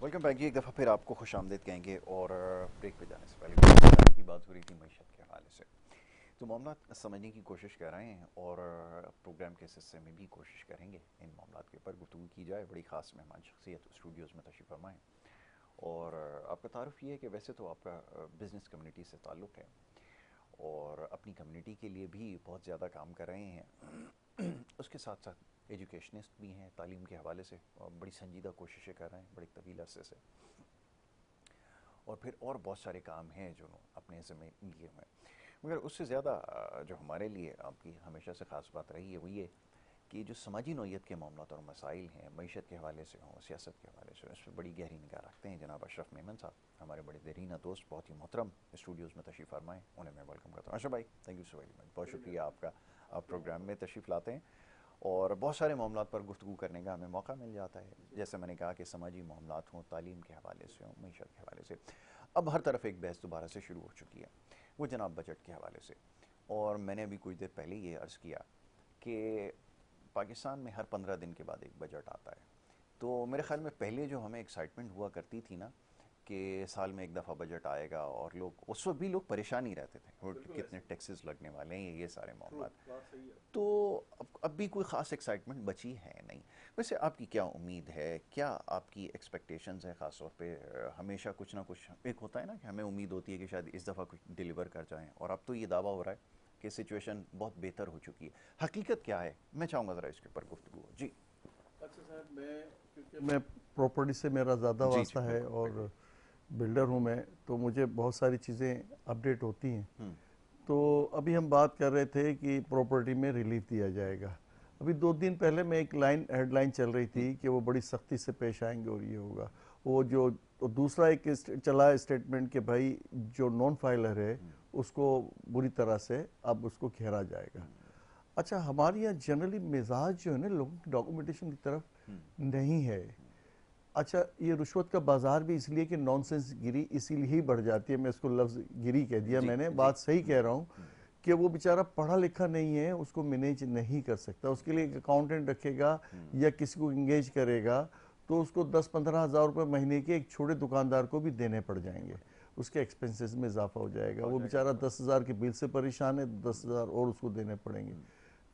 Welcome back जी। एक दफ़ा फिर आपको खुश आमदीद कहेंगे और ब्रेक पे जाने से पहले की बात हो रही थी मीशत के हवाले से, तो मामला समझने की कोशिश कर रहे हैं और प्रोग्राम के इस हिस्से में भी कोशिश करेंगे इन मामला के ऊपर गुफ्तगू की जाए। बड़ी ख़ास मेहमान शख्सियत स्टूडियोज़ में तशरीफ़ फरमाएँ और आपका तारुफ ये है कि वैसे तो आपका बिज़नेस कम्युनिटी से ताल्लुक़ है और अपनी कम्युनिटी के लिए भी बहुत ज़्यादा काम कर रहे हैं। उसके साथ साथ एजुकेशनिस्ट भी हैं, तालीम के हवाले से बड़ी संजीदा कोशिशें कर रहे हैं बड़े तवील अरसे से, और फिर और बहुत सारे काम हैं जो अपने ज़िम्मे लिए हुए हैं। मगर उससे ज़्यादा जो हमारे लिए आपकी हमेशा से ख़ास बात रही है वो ये कि जो समाजी नौइयत के मामला और मसाइल हैं, मईशत के हवाले से हों, सियासत के हवाले से, इस पर बड़ी गहरी निगाह रखते हैं जनाब अशरफ मेमन साहब, हमारे बड़े देरीना दोस्त, बहुत ही मोहतरम स्टूडियोज़ में तशरीफ़ फरमाएँ। उन्हें मैं वेलकम करता हूँ। अशरफ भाई, thank you so very much, बहुत शुक्रिया आपका। आप प्रोग्राम में तशरीफ़ लाते हैं और बहुत सारे मामलों पर गुफ्तगू करने का हमें मौका मिल जाता है। जैसे मैंने कहा कि समाजी मामलात हों, तालीम के हवाले से हों, मईशत के हवाले से। अब हर तरफ एक बहस दोबारा से शुरू हो चुकी है, वो जनाब बजट के हवाले से। और मैंने अभी कुछ देर पहले ये अर्ज़ किया कि पाकिस्तान में हर 15 दिन के बाद एक बजट आता है। तो मेरे ख्याल में पहले जो हमें एक्साइटमेंट हुआ करती थी ना कि साल में एक दफ़ा बजट आएगा, और लोग उस वक्त भी लोग परेशान ही रहते थे और कितने टैक्सेस लगने वाले हैं, ये सारे मामला। तो अब भी कोई ख़ास एक्साइटमेंट बची है नहीं। वैसे आपकी क्या उम्मीद है, क्या आपकी एक्सपेक्टेशंस है? ख़ास तौर पे हमेशा कुछ ना कुछ एक होता है ना कि हमें उम्मीद होती है कि शायद इस दफ़ा कुछ डिलीवर कर जाएं, और अब तो ये दावा हो रहा है कि सिचुएशन बहुत बेहतर हो चुकी है। हकीकत क्या है, मैं चाहूँगा ज़रा इसके ऊपर गुफ्तगू हो। जी अच्छा साहब, मैं प्रॉपर्टी से मेरा ज़्यादा जी जी, वास्ता है बिल्कुल और बिल्डर हूँ मैं, तो मुझे बहुत सारी चीज़ें अपडेट होती हैं। तो अभी हम बात कर रहे थे कि प्रॉपर्टी में रिलीफ दिया जाएगा। अभी 2 दिन पहले मैं एक हेडलाइन चल रही थी कि वो बड़ी सख्ती से पेश आएंगे और ये होगा वो जो। तो दूसरा एक चला स्टेटमेंट कि भाई जो नॉन फाइलर है उसको बुरी तरह से अब उसको घेरा जाएगा। अच्छा, हमारे यहाँ जनरली मिजाज जो है ना लोगों की डॉक्यूमेंटेशन की तरफ नहीं है। अच्छा, ये रुश्वत का बाजार भी इसलिए कि नॉनसेंस गिरी इसीलिए ही बढ़ जाती है। मैं इसको लफ्ज़ गिरी कह दिया जी मैंने, जी। बात सही कह रहा हूँ कि वो बेचारा पढ़ा लिखा नहीं है, उसको मैनेज नहीं कर सकता। उसके लिए एक अकाउंटेंट रखेगा या किसी को इंगेज करेगा तो उसको 10-15 हज़ार रुपये महीने के एक छोटे दुकानदार को भी देने पड़ जाएंगे। उसके एक्सपेंसेस में इजाफा हो जाएगा। वो बेचारा 10,000 के बिल से परेशान है, 10,000 और उसको देने पड़ेंगे।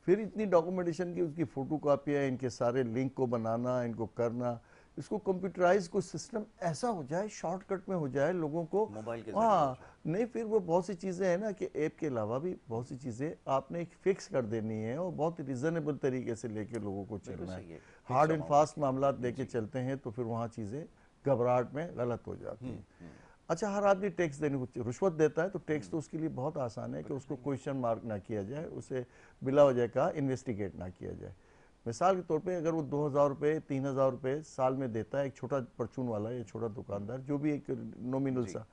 फिर इतनी डॉक्यूमेंटेशन की उसकी फोटो कापियाँ, इनके सारे लिंक को बनाना, इनको करना, इसको कंप्यूटराइज कुछ सिस्टम ऐसा हो जाए, शॉर्टकट में हो जाए लोगों को। मोबाइल के जरिए हो हाँ, जाए। नहीं फिर वो बहुत सी चीज़ें हैं ना कि ऐप के अलावा भी बहुत सी चीज़ें आपने एक फिक्स कर देनी है और बहुत रिजनेबल तरीके से लेके लोगों को बिल्कुल चलना है। सही है, fix hard and amount fast रखें। मामला लेके जी। चलते हैं तो फिर वहाँ चीज़ें घबराहट में गलत हो जाती हैं। अच्छा, हर आदमी टैक्स देने को रुश्वत देता है तो टैक्स तो उसके लिए बहुत आसान है कि उसको क्वेश्चन मार्क ना किया जाए, उसे बिला वजह का इन्वेस्टिगेट ना किया जाए। मिसाल के तौर पे अगर वो 2,000 रुपये 3,000 रुपये साल में देता है एक छोटा परचून वाला या छोटा दुकानदार, जो भी एक नॉमिनल जी सा,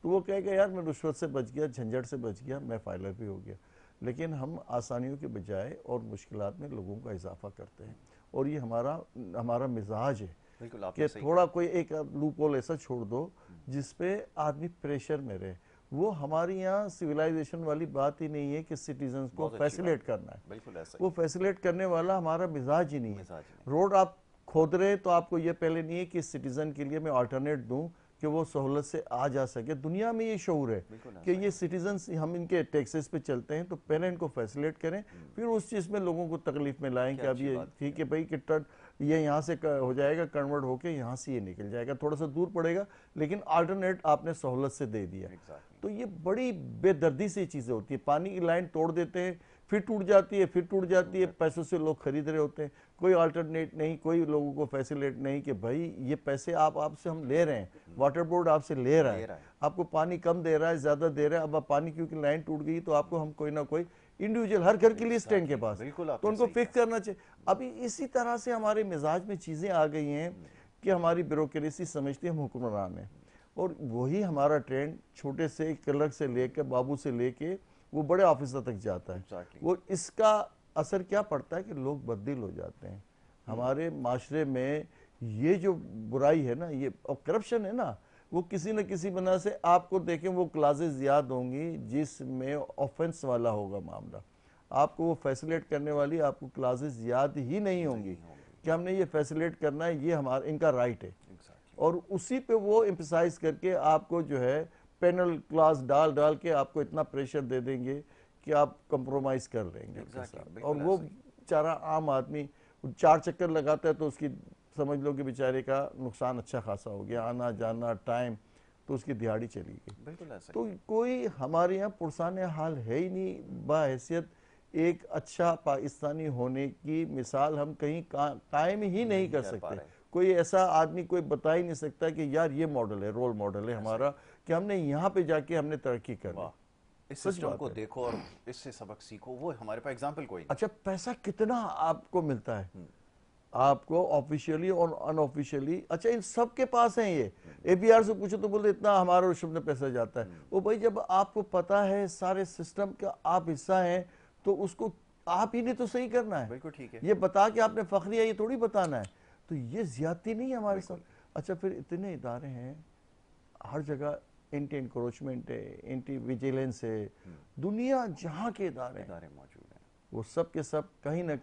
तो वो कहेगा यार मैं रुश्वत से बच गया, झंझट से बच गया, मैं फाइलर भी हो गया। लेकिन हम आसानियों के बजाय और मुश्किलात में लोगों का इजाफा करते हैं, और ये हमारा हमारा मिजाज है बिल्कुल, आपने कि सही थोड़ा कहा। कोई एक लूप होल ऐसा छोड़ दो जिसपे आदमी प्रेशर में रहे। वो हमारी यहाँ सिविलाइजेशन वाली बात ही नहीं है कि सिटीजन्स को बहुत अच्छी फैसिलेट बात है, करना है। बिल्कुल ऐसा ही वो फैसिलेट करने वाला हमारा मिजाज ही नहीं है। मिजाज नहीं। रोड आप खोद रहे तो आपको ये पहले नहीं है कि सिटीजन के लिए मैं अल्टरनेट दूं कि वो सहूलत से आ जा सके। दुनिया में ये शऊर है बिल्कुल कि ऐसा ही। ये सिटीजन्स हम इनके टैक्सेस पे चलते हैं तो पहले इनको फैसिलेट करें, फिर उस चीज़ में लोगों को तकलीफ में लाएं क्या कि अब अच्छी ये बात की ठीक है आपने। भाई कि ये यहाँ से हो जाएगा, कन्वर्ट होके यहाँ से ये निकल जाएगा, थोड़ा सा दूर पड़ेगा लेकिन अल्टरनेट आपने सहूलत से दे दिया। एग्जैक्टली। तो ये बड़ी बेदर्दी से चीज़ें होती है। पानी की लाइन तोड़ देते हैं, फिर टूट जाती है, फिर टूट जाती है, पैसों से लोग खरीद रहे होते हैं, कोई अल्टरनेट नहीं, कोई लोगों को फैसिलेट नहीं कि भाई ये पैसे आपसे हम ले रहे हैं, वाटर बोर्ड आपसे ले रहा ले है, रहा है। आपको पानी कम दे रहा है, ज़्यादा दे रहा है, अब आप पानी क्योंकि लाइन टूट गई तो आपको हम कोई ना कोई इंडिविजुअल हर घर के लिए स्टैंड के पास, बिल्कुल तो आपने उनको सही फिक्स कहा। करना चाहिए। अभी इसी तरह से हमारे मिजाज में चीज़ें आ गई हैं कि हमारी ब्यूरोक्रेसी समझती है हम हुक्मरान हैं, और वही हमारा ट्रेंड छोटे से क्लर्क से लेकर बाबू से लेके वो बड़े ऑफिसर तक जाता है। एग्जैक्टली। वो इसका असर क्या पड़ता है कि लोग बददिल हो जाते हैं। हमारे माशरे में ये जो बुराई है ना, ये और करप्शन है ना, वो किसी न किसी बना से आपको देखें वो क्लासेस याद होंगी जिसमें ऑफेंस वाला होगा मामला, आपको वो फैसिलेट करने वाली आपको क्लासेस याद ही नहीं होंगी नहीं होंगे। कि हमने ये फैसिलेट करना है, ये हमारा इनका राइट है। एग्जैक्टली। और उसी पे वो एम्फसाइज करके आपको जो है पेनल क्लास डाल डाल के आपको इतना प्रेशर दे देंगे कि आप कंप्रोमाइज कर लेंगे उनके साथ। और वो बेचारा आम आदमी 4 चक्कर लगाता है तो उसकी समझ लो कि बेचारे का नुकसान अच्छा खासा हो गया, आना जाना टाइम, तो उसकी दिहाड़ी चली गई। बिल्कुल ऐसा तो कोई हमारे यहाँ पुरसाने हाल है ही नहीं। बाहैसियत एक अच्छा पाकिस्तानी होने की मिसाल हम कहीं कायम ही नहीं कर सकते। कोई ऐसा आदमी कोई बता ही नहीं सकता कि यार ये मॉडल है, रोल मॉडल है हमारा, कि हमने यहाँ पे जाके हमने तरक्की कर ली। इस सिस्टम को देखो और इससे सबक सीखो, वो हमारे पास एग्जाम्पल कोई नहीं। अच्छा, पैसा कितना आपको मिलता है आपको ऑफिशियली और अनऑफिशियली? अच्छा, इन सब के पास है ये। एबीआर से पूछो तो बोलते इतना हमारा रिश्वत में पैसा जाता है। वो भाई जब आपको पता है सारे सिस्टम का आप हिस्सा हैं तो उसको आप ही ने तो सही करना है। बिल्कुल ठीक है। ये बता के आपने फखरिया ये थोड़ी बताना है, तो ये ज्यादती नहीं है हमारे साथ। अच्छा, फिर इतने इदारे हैं हर जगह, एंटी इंक्रोचमेंट है, एंटी विजिलेंस है, दुनिया जहाँ के इदारे मौजूद हैं, वो सब के सब कहीं ना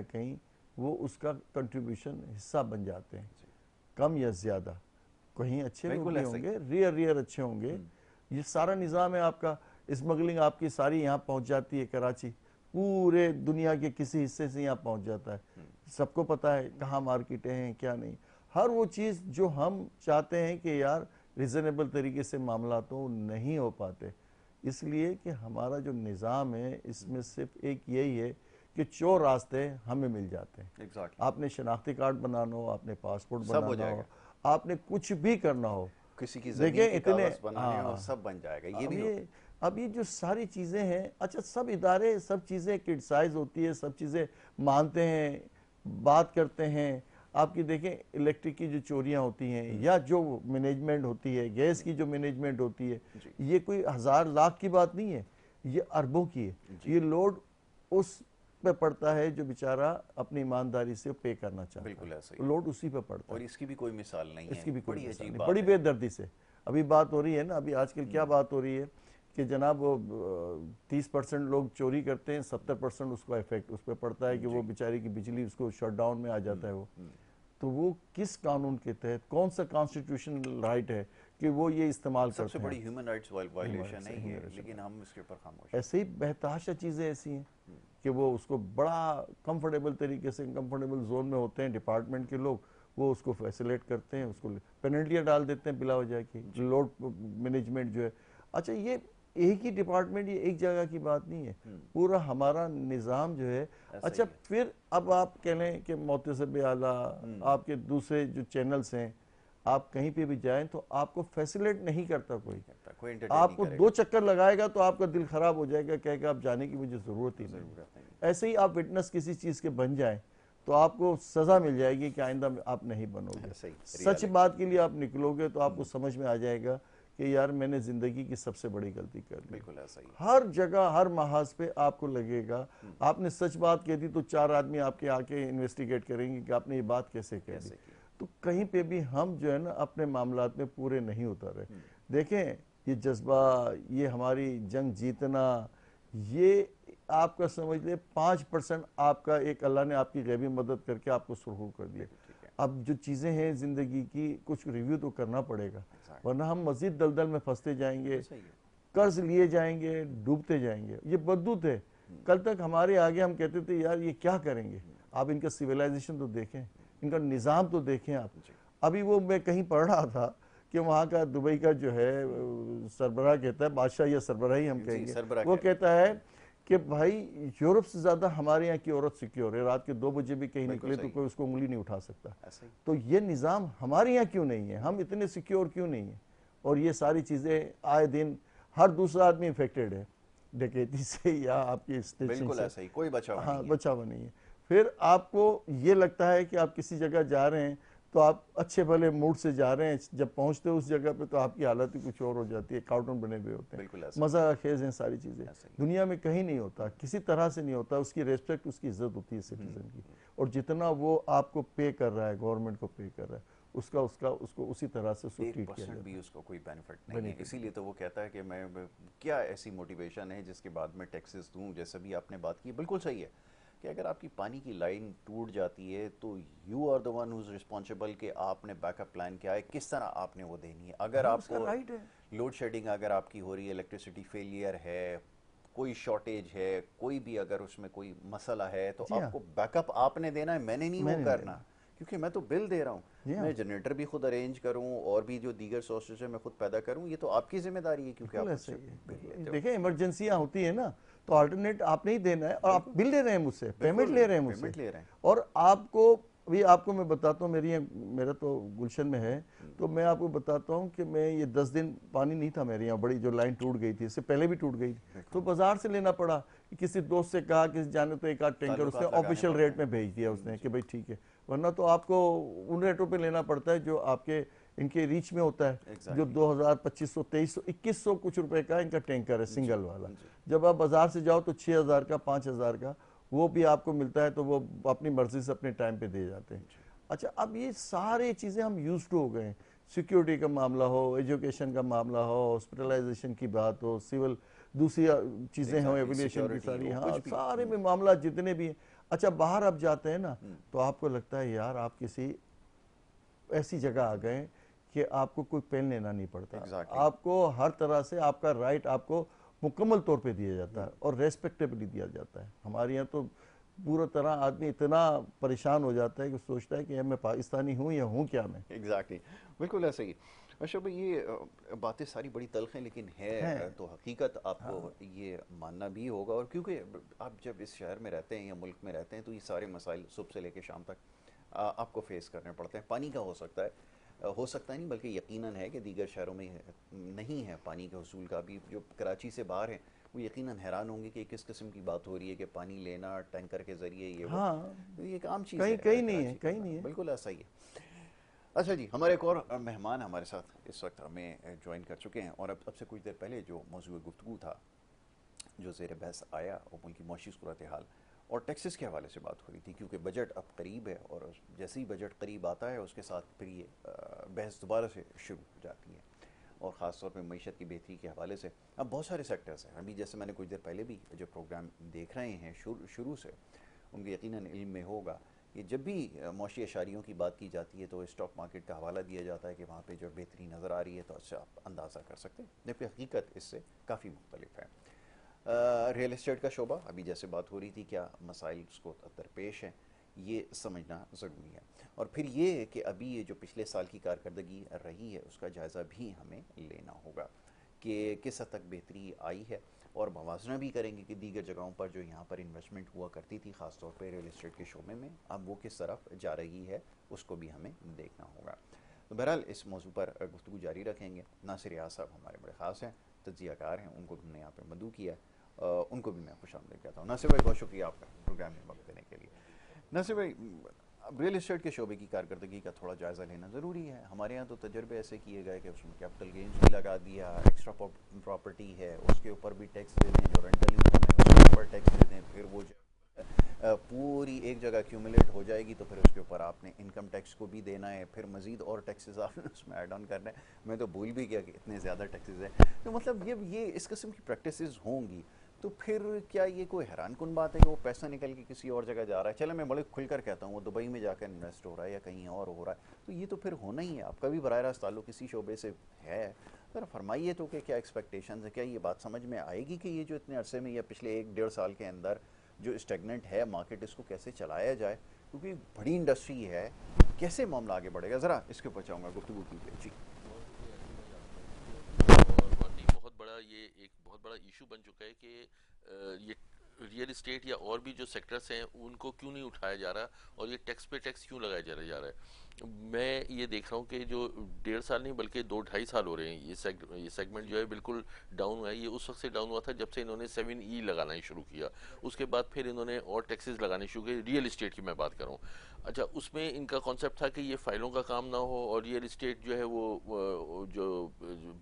कहीं वो उसका कंट्रीब्यूशन हिस्सा बन जाते हैं, कम या ज्यादा। कहीं अच्छे लोग भी होंगे, रियर अच्छे होंगे। ये सारा निज़ाम है आपका। स्मगलिंग आपकी सारी यहाँ पहुँच जाती है, कराची पूरे दुनिया के किसी हिस्से से यहाँ पहुँच जाता है। सबको पता है कहाँ मार्केटें हैं क्या नहीं। हर वो चीज़ जो हम चाहते हैं कि यार रिजनेबल तरीके से मामला तो नहीं हो पाते, इसलिए कि हमारा जो निज़ाम है इसमें सिर्फ एक यही है कि 4 रास्ते हमें मिल जाते हैं। आपने शनाख्ती कार्ड बनाना हो, आपने पासपोर्ट बनाना हो, आपने कुछ भी करना हो, किसी की देखिए इतने बनाने हो, सब बन जाएगा। ये भी अब ये जो सारी चीज़ें हैं, अच्छा सब इदारे सब चीज़ें क्रिटिसाइज होती है, सब चीज़ें मानते हैं, बात करते हैं। आपकी देखें इलेक्ट्रिक की जो चोरियां होती हैं या जो मैनेजमेंट होती है, गैस की जो मैनेजमेंट होती है, ये कोई 1000 लाख की बात नहीं है, ये अरबों की है। ये लोड उस पे पड़ता है जो बेचारा अपनी ईमानदारी से पे करना चाहता है। बिल्कुल ऐसा ही लोड उसी पे पड़ता है। और इसकी भी कोई मिसाल नहीं है, इसकी भी कोई मिसाल नहीं, बड़ी बड़ी बेदर्दी से अभी बात हो रही है ना। अभी आजकल क्या बात हो रही है कि जनाब वो 30% लोग चोरी करते हैं, 70% उसका इफेक्ट उस पर पड़ता है कि वो बेचारी की बिजली उसको शटडाउन में आ जाता है। तो वो किस कानून के तहत, कौन सा कॉन्स्टिट्यूशनल राइट है कि वो ये इस्तेमाल करते हैं? सबसे बड़ी ह्यूमन राइट्स वायलेशन है ये, लेकिन हम इसके ऊपर खामोश। ऐसे ही बेहताशा चीज़ें ऐसी हैं कि वो उसको बड़ा कंफर्टेबल तरीके से, कंफर्टेबल जोन में होते हैं डिपार्टमेंट के लोग, वो उसको फैसिलेट करते हैं, उसको पेनल्टियाँ डाल देते हैं बिला वजह की, लोड मैनेजमेंट जो है। अच्छा, ये एक ही डिपार्टमेंट, ये एक जगह की बात नहीं है, पूरा हमारा निज़ाम जो है। अच्छा, फिर अब आप कह लें कि मोहतसब आला, आपके दूसरे जो चैनल्स हैं, आप कहीं पे भी जाएं तो आपको फैसिलेट नहीं करता कोई आपको 2 चक्कर लगाएगा तो आपका दिल खराब हो जाएगा, कहेगा आप जाने की मुझे ज़रूरत ही नहीं। ऐसे ही आप विटनेस किसी चीज़ के बन जाएं तो आपको सज़ा मिल जाएगी कि आइंदा आप नहीं बनोगे। सच बात के लिए आप निकलोगे तो आपको समझ में आ जाएगा कि यार मैंने ज़िंदगी की सबसे बड़ी गलती कर दी। बिल्कुल ऐसा ही। हर जगह हर महाज पे आपको लगेगा आपने सच बात कह दी तो 4 आदमी आपके आके इन्वेस्टिगेट करेंगे कि आपने ये बात कैसे कह दी। तो कहीं पे भी हम जो है ना अपने मामलात में पूरे नहीं उतरे। देखें, ये जज्बा, ये हमारी जंग जीतना, ये आपका समझ ले 5% आपका एक अल्लाह ने आपकी गैबी मदद करके आपको सुरखू कर दिया। अब जो चीज़ें हैं ज़िंदगी की, कुछ रिव्यू तो करना पड़ेगा, वरना हम मज़ीद दलदल में फंसते जाएंगे, कर्ज लिए जाएंगे, डूबते जाएंगे। ये बददूत है। कल तक हमारे आगे हम कहते थे यार ये क्या करेंगे, आप इनका सिविलाइजेशन तो देखें, इनका निज़ाम तो देखें आप। अभी वो मैं कहीं पढ़ रहा था कि वहाँ का दुबई का जो है सरबराह कहता है, बादशाह या सरबराह ही हम कहेंगे, वो कहता है कि भाई यूरोप से ज़्यादा हमारे यहाँ की औरत सिक्योर है, रात के 2 बजे भी कहीं निकले तो कोई उसको उंगली नहीं उठा सकता। तो ये निज़ाम हमारे यहाँ क्यों नहीं है, हम इतने सिक्योर क्यों नहीं है? और ये सारी चीज़ें आए दिन हर दूसरा आदमी इन्फेक्टेड है डकैती से या आपकी स्टेशन से। ऐसा ही, कोई बचाव हाँ, बचाव नहीं है। फिर आपको ये लगता है कि आप किसी जगह जा रहे हैं तो आप अच्छे भले मूड से जा रहे हैं, जब पहुंचते हो उस जगह पे तो आपकी हालत ही कुछ और हो जाती है, कार्टून बने हुए होते हैं। मज़ा खेज हैं सारी चीज़ें, दुनिया में कहीं नहीं होता, किसी तरह से नहीं होता। उसकी रेस्पेक्ट, उसकी इज्जत होती है सिटीजन की, और जितना वो आपको पे कर रहा है, गवर्नमेंट को पे कर रहा है, उसको उसी तरह से उसको ट्रीट किया जाए। भी उसको कोई बेनिफिट नहीं है। इसीलिए तो वो कहता है कि मैं क्या ऐसी मोटिवेशन है जिसके बाद में टैक्सेस दूं, जैसे भी आपने बात की बिल्कुल सही है। कि अगर आपकी पानी की लाइन टूट जाती है तो you are the one who's responsible कि आपने बैकअप प्लान क्या है, किस तरह आपने वो देनी है। अगर हाँ, उसका आपको राइट है। लोड शेडिंग अगर आपकी हो रही है, इलेक्ट्रिसिटी फेलियर है, कोई शॉर्टेज है, कोई भी अगर उसमें कोई मसला है, तो जी हाँ, आपको बैकअप आपने देना है, मैंने नहीं वो मैंने नहीं करना, देना। क्योंकि मैं तो बिल दे रहा हूँ। जी हाँ, मैं जनरेटर भी खुद अरेंज करूँ और भी जो दीगर सोर्सेज है मैं खुद पैदा करूँ, ये तो आपकी जिम्मेदारी है क्योंकि बिल्कुल आप ऐसा मुझसे ही है, बिल बिल्कुल। लेते हो। देखिए इमरजेंसियाँ होती है ना, तो अल्टरनेट आपने ही देना है, और आप बिल्कुल बिल ले रहे हैं मुझसे, पेमेंट बिल्कुल ले रहे हैं मुझसे। पेमेंट ले रहे हैं। और आपको, अभी आपको मैं बताता हूँ, मेरा तो गुलशन में है, तो मैं आपको बताता हूँ कि मैं ये 10 दिन पानी नहीं था मेरे यहाँ, बड़ी जो लाइन टूट गई थी, इससे पहले भी टूट गई थी, तो बाजार से लेना पड़ा। किसी दोस्त से कहा, किसी जाने, तो एक आध टैंकर उसने ताल्लुकात लगाने ऑफिशियल पड़ते रेट हैं। में भेज दिया उसने कि भाई ठीक है, वरना तो आपको उन रेटों पे लेना पड़ता है जो आपके इनके रीच में होता है। जो एग्जैक्टली 2000, 2500, 2300, 2100 कुछ रुपए का इनका टैंकर है, जी सिंगल वाला। जी। जब आप बाजार से जाओ तो 6000 का, 5000 का वो भी आपको मिलता है, तो वो अपनी मर्जी से अपने टाइम पे दे जाते हैं। अच्छा, अब ये सारी चीज़ें हम यूज टू हो गए हैं। सिक्योरिटी का मामला हो, एजुकेशन का मामला हो, हॉस्पिटलाइजेशन की बात हो, सिविल दूसरी चीज़ें हो, एग्जैक्टली एविलिएशन की सिक्योरिटी सारी, हो हाँ कुछ भी। सारे में मामला जितने भी हैं। अच्छा, बाहर आप जाते हैं ना, तो आपको लगता है यार आप किसी ऐसी जगह आ गए कि आपको कोई पेन लेना नहीं पड़ता। एग्जैक्टली आपको हर तरह से आपका राइट आपको मुकम्मल तौर पे दिया जाता है और रेस्पेक्टेबली दिया जाता है। हमारे यहाँ तो पूरा तरह आदमी इतना परेशान हो जाता है कि सोचता है कि मैं पाकिस्तानी हूँ या हूँ क्या मैं। एग्जैक्टली बिल्कुल ऐसे ही। अच्छा भाई, ये बातें सारी बड़ी तल्ख हैं, लेकिन है हैं। तो हकीकत आपको हाँ, ये मानना भी होगा। और क्योंकि आप जब इस शहर में रहते हैं या मुल्क में रहते हैं, तो ये सारे मसाइल सुबह से लेकर शाम तक आपको फेस करने पड़ते हैं। पानी का हो सकता है नहीं, बल्कि यकीनन है कि दीगर शहरों में नहीं है पानी के हसूल का। भी जो कराची से बाहर हैं वो यकीनन हैरान होंगे कि किस किस्म की बात हो रही है कि पानी लेना टैंकर के ज़रिए, ये वो। हाँ, तो ये एक आम चीज़ कहीं है कहीं नहीं है, कराची के कहीं अंदर, नहीं है। बिल्कुल ऐसा ही है। अच्छा जी, हमारे एक और मेहमान हमारे साथ इस वक्त हमें ज्वाइन कर चुके हैं, और अब से कुछ देर पहले जो मौजूद गुफ्तगू था, जो ज़ेर बहस आया, वो मुल्क की मौशी सूरत हाल और टैक्सेस के हवाले से बात हो रही थी, क्योंकि बजट अब करीब है, और जैसे ही बजट करीब आता है उसके साथ फिर ये बहस दोबारा से शुरू हो जाती है, और ख़ास तौर पे मईशत की बेहतरी के हवाले से। अब बहुत सारे सेक्टर्स हैं, अभी जैसे मैंने कुछ देर पहले भी जो प्रोग्राम देख रहे हैं शुरू से, उनके यकीनन इल्म में होगा कि जब भी मौशी अशारियों की बात की जाती है तो स्टॉक मार्केट का हवाला दिया जाता है कि वहाँ पे जो बेहतरी नज़र आ रही है, तो अच्छा आप अंदाज़ा कर सकते हैं, जबकि हकीकत इससे काफ़ी मुख्तलिफ है। रियल इस्टेट का शोबा, अभी जैसे बात हो रही थी, क्या मसाइल उसको दरपेश हैं, ये समझना ज़रूरी है। और फिर ये कि अभी ये जो पिछले साल की कारकर्दगी रही है, उसका जायज़ा भी हमें लेना होगा कि किस हद तक बेहतरी आई है, और मवाजना भी करेंगे कि दीगर जगहों पर जो यहाँ पर इन्वेस्टमेंट हुआ करती थी, ख़ासतौर पर रियल इस्टेट के शोबे में, अब वो किस तरफ जा रही है, उसको भी हमें देखना होगा। तो बहरहाल इस मौजू पर गुफ्तगू जारी रखेंगे। नासिर रियाज साहब हमारे बड़े ख़ास हैं, तज्ज़ियाकार हैं, उनको हमने यहाँ पर मदऊ किया है, उनको भी मैं खुश आमदीद कहता हूँ। नासिर भाई, बहुत शुक्रिया आपका प्रोग्राम में वक्त देने के लिए। नासिर भाई, अब रियल इस्टेट के शोबे की कारकर्दगी का थोड़ा जायज़ा लेना ज़रूरी है। हमारे यहाँ तो तजर्बे ऐसे किए गए कि उसमें कैपिटल गेंस भी लगा दिया, एक्स्ट्रा प्रॉपर्टी है उसके ऊपर भी टैक्स दे दें, जो रेंटल इनकम है उसके ऊपर टैक्स दे दें, फिर वो पूरी एक जगह एक्यूमुलेट हो जाएगी, तो फिर उसके ऊपर आपने इनकम टैक्स को भी देना है, फिर मज़ीद और टैक्सेस आपने उसमें ऐड ऑन करना है। मैं तो भूल भी गया कि इतने ज़्यादा टैक्सेस हैं। तो मतलब ये इस किस्म की प्रैक्टिसेस होंगी, तो फिर क्या ये कोई हैरान कुन बात है कि वो पैसा निकल के किसी और जगह जा रहा है? चलो मैं बड़े खुलकर कहता हूँ, वो दुबई में जाकर इन्वेस्ट हो रहा है या कहीं और हो रहा है, तो ये तो फिर होना ही है। आपका भी बराह रास्त ताल्लुक किसी शोबे से है, ज़रा फरमाइए तो कि क्या एक्सपेक्टेशंस है, क्या ये बात समझ में आएगी कि ये जो इतने अरसे में या पिछले 1-1.5 साल के अंदर जो स्टेगनेंट है मार्केट, इसको कैसे चलाया जाए, क्योंकि बड़ी इंडस्ट्री है, कैसे मामला आगे बढ़ेगा? ज़रा इसके ऊपर चाहूँगा गुफ्तगू कीजिए जी। और वाकई बहुत बड़ा, ये एक बहुत बड़ा इशू बन चुका है कि ये रियल इस्टेट या और भी जो सेक्टर्स हैं उनको क्यों नहीं उठाया जा रहा, और ये टैक्स पे टैक्स क्यों लगाया जा रहा है। मैं ये देख रहा हूँ कि जो 1.5 साल नहीं बल्कि 2-2.5 साल हो रहे हैं, ये सेगमेंट जो है बिल्कुल डाउन हुआ है। ये उस वक्त से डाउन हुआ था जब से इन्होंने 7E लगाना ही शुरू किया, उसके बाद फिर इन्होंने और टैक्सेस लगाने शुरू किए। रियल इस्टेट की मैं बात कर रहा हूँ। अच्छा, उसमें इनका कॉन्सेप्ट था कि ये फाइलों का काम ना हो, और रियल इस्टेट जो है वो जो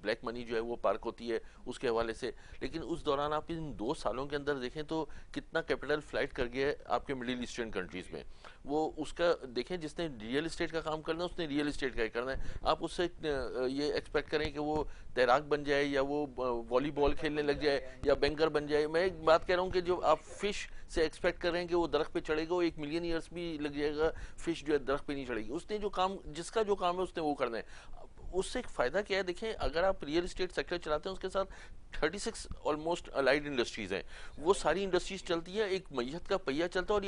ब्लैक मनी जो है वो पार्क होती है उसके हवाले से। लेकिन उस दौरान आप इन 2 सालों के अंदर देखें तो कितना कैपिटल फ्लाइट कर गया है आपके मिडिल ईस्टर्न कंट्रीज़ में। वो उसका देखें, जिसने रियल इस्टेट का काम करना है उसने रियल एस्टेट का ही करना है। आप उससे ये एक्सपेक्ट करें कि वो तैराक बन जाए या वो वॉलीबॉल खेलने लग जाए या बैंकर बन जाए। मैं एक बात कह रहा हूँ कि जो आप फिश से एक्सपेक्ट कर रहे हैं कि वो दरख्त पे चढ़ेगा, वो 1 मिलियन ईयर्स भी लग जाएगा, फिश जो है दरख्त पे नहीं चढ़ेगी। उसने जो काम, जिसका जो काम है उसने वो करना है। उससे एक फायदा क्या है, देखें अगर आप रियल एस्टेट सेक्टर चलाते हैं उसके साथ 36 ऑलमोस्ट अलाइड इंडस्ट्रीज हैं, वो सारी इंडस्ट्रीज चलती है, एक मैयत का पहिया चलता है। और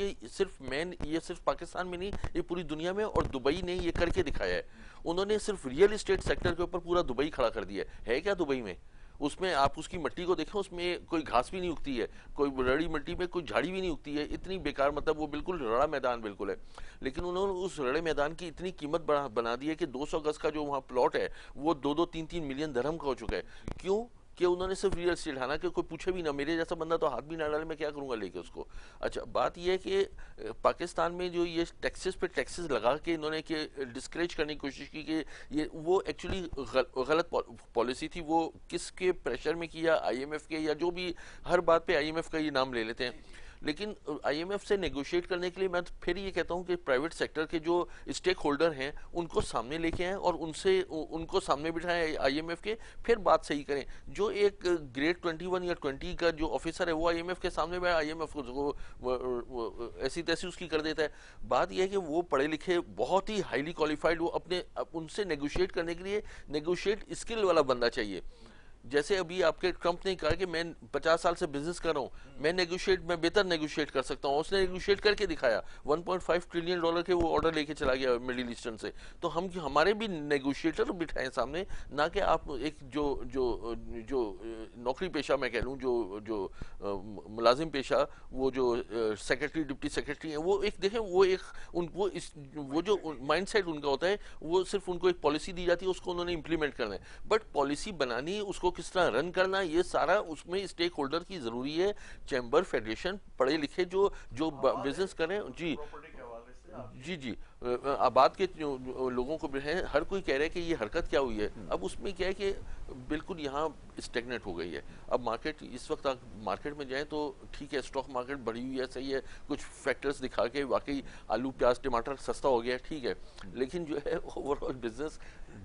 ये सिर्फ पाकिस्तान में नहीं, ये पूरी दुनिया में, और दुबई ने ये करके दिखाया है। उन्होंने सिर्फ रियल एस्टेट सेक्टर के ऊपर पूरा दुबई खड़ा कर दिया है क्या दुबई में? उसमें आप उसकी मिट्टी को देखें, उसमें कोई घास भी नहीं उगती है, कोई रड़ी मिट्टी में कोई झाड़ी भी नहीं उगती है, इतनी बेकार, मतलब वो बिल्कुल रड़ा मैदान बिल्कुल है। लेकिन उन्होंने उस रड़े मैदान की इतनी कीमत बना दी है कि 200 गज का जो वहाँ प्लॉट है वो 2-3 मिलियन दरहम का हो चुका है। क्यों? कि उन्होंने सिर्फ रियल एस्टेट, हालांकि कोई पूछे भी ना, मेरे जैसा बंदा तो हाथ भी ना डाले, मैं क्या करूंगा लेके उसको। अच्छा, बात यह है कि पाकिस्तान में जो ये टैक्सेस पे टैक्सेस लगा के इन्होंने कि डिस्करेज करने की कोशिश की कि ये वो एक्चुअली गलत पॉलिसी थी। वो किसके प्रेशर में किया? आईएमएफ के, या जो भी, हर बात पे आईएमएफ का ये नाम ले लेते हैं। लेकिन आईएमएफ से नेगोशिएट करने के लिए मैं फिर ये कहता हूँ कि प्राइवेट सेक्टर के जो स्टेक होल्डर हैं उनको सामने लेके आएं और उनको सामने बिठाएं आईएमएफ के, फिर बात सही करें। जो एक ग्रेड 21 या 20 का जो ऑफिसर है वो आईएमएफ के सामने में आईएमएफ को ऐसी तैसी उसकी कर देता है। बात यह है कि वो पढ़े लिखे, बहुत ही हाईली क्वालिफाइड, वो अपने उनसे नेगोशिएट करने के लिए नेगोशिएट स्किल वाला बंदा चाहिए। जैसे अभी आपके ट्रंप ने कहा कि मैं 50 साल से बिजनेस कर रहा हूँ, मैं बेहतर नेगोशिएट कर सकता हूँ। उसने नेगोशिएट करके दिखाया, 1.5 ट्रिलियन डॉलर के वो ऑर्डर लेके चला गया मिडिल ईस्टर्न से। तो हमारे भी नेगोशिएटर बिठाएं सामने, ना कि आप एक जो जो जो नौकरी पेशा मैं कह लूँ, जो मुलाजिम पेशा, वो जो सेक्रेटरी डिप्टी सेक्रेटरी हैं, वो एक देखें, वो जो माइंडसेट उनका होता है, वो सिर्फ उनको एक पॉलिसी दी जाती है, उसको उन्होंने इंप्लीमेंट करना है। बट पॉलिसी बनानी, उसको किस तरह रन करना, ये सारा उसमें स्टेक होल्डर की जरूरी है। चैम्बर, फेडरेशन, पढ़े लिखे जो बिजनेस करें, जी जी जी, आबाद के लोगों को है, हर कोई कह रहा है कि ये हरकत क्या हुई है। अब उसमें क्या है कि बिल्कुल यहाँ स्टेगनेट हो गई है। अब मार्केट, इस वक्त आप मार्केट में जाएं तो ठीक है, स्टॉक मार्केट बढ़ी हुई है, सही है, कुछ फैक्टर्स दिखा के वाकई आलू प्याज टमाटर सस्ता हो गया, ठीक है, लेकिन जो है ओवरऑल बिजनेस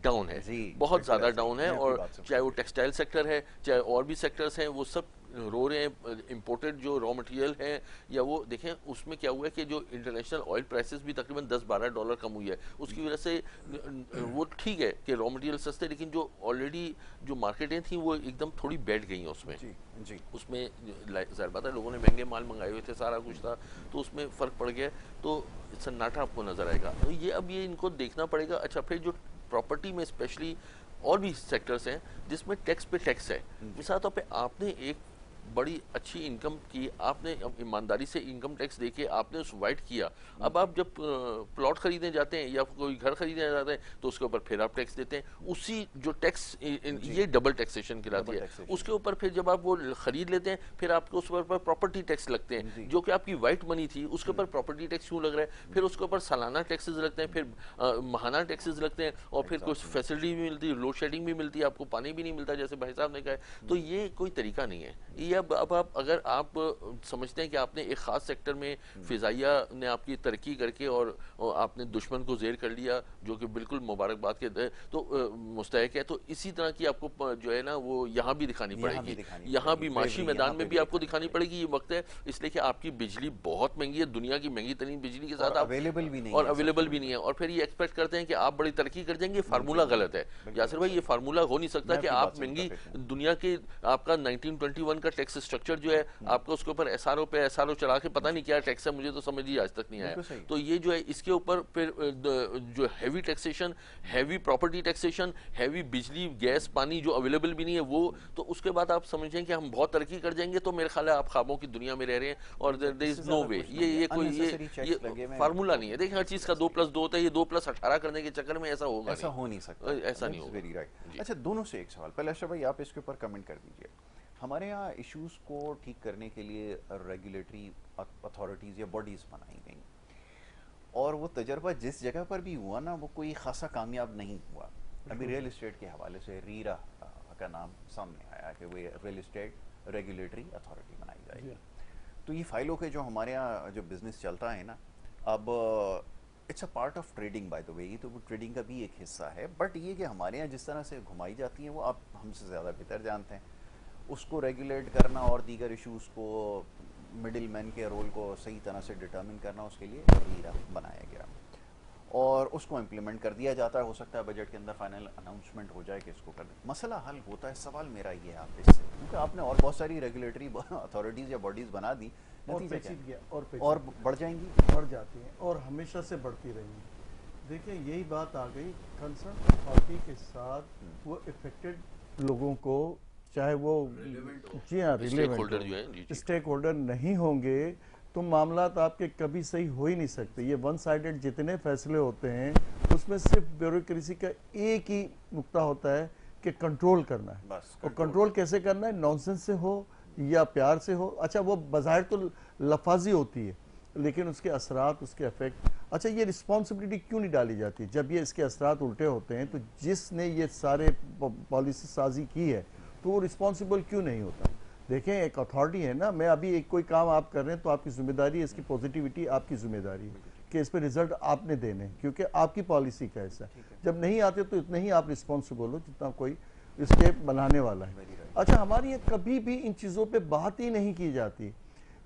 डाउन है, बहुत ज़्यादा डाउन है। और चाहे वो टेक्सटाइल सेक्टर है, चाहे और भी सेक्टर्स हैं, वो सब रो रहे हैं। इंपोर्टेड जो रॉ मटेरियल है, या वो देखें, उसमें क्या हुआ है कि जो इंटरनेशनल ऑयल प्राइसेस भी तकरीबन $10-12 कम हुई है, उसकी वजह से वो ठीक है कि रॉ मटेरियल सस्ते, लेकिन जो ऑलरेडी जो मार्केटें थी वो एकदम थोड़ी बैठ गई हैं उसमें। जी, उसमें ज़ाहिर बात है लोगों ने महंगे माल मंगाए हुए थे, सारा कुछ था, तो उसमें फ़र्क पड़ गया, तो सन्नाटा आपको नज़र आएगा। तो ये इनको देखना पड़ेगा। अच्छा, फिर जो प्रॉपर्टी में स्पेशली और भी सेक्टर्स हैं जिसमें टैक्स पे टैक्स है, मिसाल तौर पे आपने एक बड़ी अच्छी इनकम की, आपने ईमानदारी से इनकम टैक्स देके आपने उस वाइट किया। अब आप जब प्लॉट खरीदने जाते हैं या कोई घर खरीदने जाते हैं तो उसके ऊपर फिर आप टैक्स देते हैं, उसी जो टैक्स, ये डबल टैक्सेशन कहलाती है। उसके ऊपर फिर जब आप वो खरीद लेते हैं, फिर आपको उस पर प्रॉपर्टी टैक्स लगते हैं, जो कि आपकी वाइट मनी थी, उसके ऊपर प्रॉपर्टी टैक्स क्यों लग रहा है, फिर उसके ऊपर सालाना टैक्सेस लगते हैं, फिर माहाना टैक्सेस लगते हैं, और फिर कुछ फैसिलिटी भी मिलती है, लोड शेडिंग भी मिलती है, आपको पानी भी नहीं मिलता जैसे भाई साहब ने कहा। तो ये कोई तरीका नहीं है। ये अब आप अगर आप समझते हैं कि आपने एक खास सेक्टर में फिजाइया ने आपकी तरक्की करके और आपने दुश्मन को जेर कर लिया, जो कि बिल्कुल मुबारकबाद के तो मुस्तहक है, तो इसी तरह की आपको जो है ना वो यहाँ भी दिखानी पड़ेगी, यहाँ भी माशी मैदान में भी आपको दिखानी पड़ेगी। ये वक्त है इसलिए कि आपकी बिजली बहुत महंगी है, दुनिया की महंगी तरीन बिजली के साथ आप अवेलेबल भी नहीं है, और फिर ये एक्सपेक्ट करते हैं कि आप बड़ी तरक्की कर जाएंगे। फार्मूला गलत है यासिर भाई, ये फार्मूला हो नहीं सकता कि आप महंगी दुनिया के, आपका 1921 का टैक्स स्ट्रक्चर जो है, आपको उसके ऊपर एसआरओ पे एसआरओ चला के पता नहीं क्या टैक्स है, मुझे तो समझ ही आज तक नहीं आया। तो ये जो है इसके ऊपर फिर जो heavy taxation, heavy property taxation, heavy बिजली गैस पानी जो अवेलेबल भी नहीं है वो, तो उसके बाद आप समझें कि हम बहुत तरक्की कर जाएंगे, तो मेरे ख्याल है आप ख्वाबों की दुनिया में रह रहे हैं और देयर इज नो वे। ये कोई ये फार्मूला नहीं है। देखिए हर चीज का 2+2 होता है, ये 2+18 करने के चक्कर में ऐसा होगा, ऐसा हो नहीं सकता, ऐसा नहीं होगा। अच्छा, दोनों से एक सवाल, पहले अशरफ भाई आप इसके ऊपर कमेंट कर दीजिए। हमारे यहाँ इश्यूज़ को ठीक करने के लिए रेगुलेटरी अथॉरिटीज़ या बॉडीज़ बनाई गई, और वो तजर्बा जिस जगह पर भी हुआ ना, वो कोई खासा कामयाब नहीं हुआ। अभी रियल इस्टेट के हवाले से रीरा का नाम सामने आया कि वो रियल इस्टेट रेगुलेटरी अथॉरिटी बनाई जाएगी। तो ये फ़ाइलों के जो हमारे यहाँ जो बिज़नेस चलता है ना, अब it's a part of trading by the way, ये तो वो ट्रेडिंग का भी एक हिस्सा है, बट ये कि हमारे यहाँ जिस तरह से घुमाई जाती है वो आप हमसे ज़्यादा बेहतर जानते हैं। उसको रेगुलेट करना और दीगर इश्यूज़ को, मिडिल मैन के रोल को सही तरह से डिटर्मिन करना, उसके लिए हीरा बनाया गया और उसको इम्प्लीमेंट कर दिया जाता है। हो सकता है बजट के अंदर फाइनल अनाउंसमेंट हो जाए कि इसको कर दें, मसला हल होता है। सवाल मेरा ये है आप इससे, क्योंकि आपने और बहुत सारी रेगुलेटरी अथॉरिटीज़ या बॉडीज़ बना दी, नतीजा क्या है? और बढ़ जाएंगी, बढ़ जाती हैं और हमेशा से बढ़ती रहेंगी। देखिए यही बात आ गई कंसर्न अथॉरिटी के साथ, वो इफेक्टेड लोगों को, चाहे वो जी हाँ रिलेवेंट स्टेक होल्डर नहीं होंगे तो मामलात आपके कभी सही हो ही नहीं सकते। ये वन साइडेड जितने फैसले होते हैं उसमें सिर्फ ब्यूरोक्रेसी का एक ही नुक्ता होता है कि कंट्रोल करना है, बस और कंट्रोल कैसे करना है, नॉनसेंस से हो या प्यार से हो। अच्छा वो बाहर तो लफाजी होती है लेकिन उसके असरात, उसके इफेक्ट, अच्छा ये रिस्पॉन्सिबिलिटी क्यों नहीं डाली जाती जब ये इसके असरात उल्टे होते हैं? तो जिसने ये सारे पॉलिसी साजी की है तो वो रिस्पॉन्सिबल क्यों नहीं होता? देखें एक अथॉरिटी है ना, मैं अभी एक कोई काम आप कर रहे हैं तो आपकी जिम्मेदारी है, इसकी पॉजिटिविटी आपकी जिम्मेदारी है कि इस पर रिजल्ट आपने देने, क्योंकि आपकी पॉलिसी का हिस्सा है। जब नहीं आते तो इतने ही आप रिस्पॉन्सिबल हो जितना कोई इसके बनाने वाला है। अच्छा हमारी ये कभी भी इन चीज़ों पे बात ही नहीं की जाती।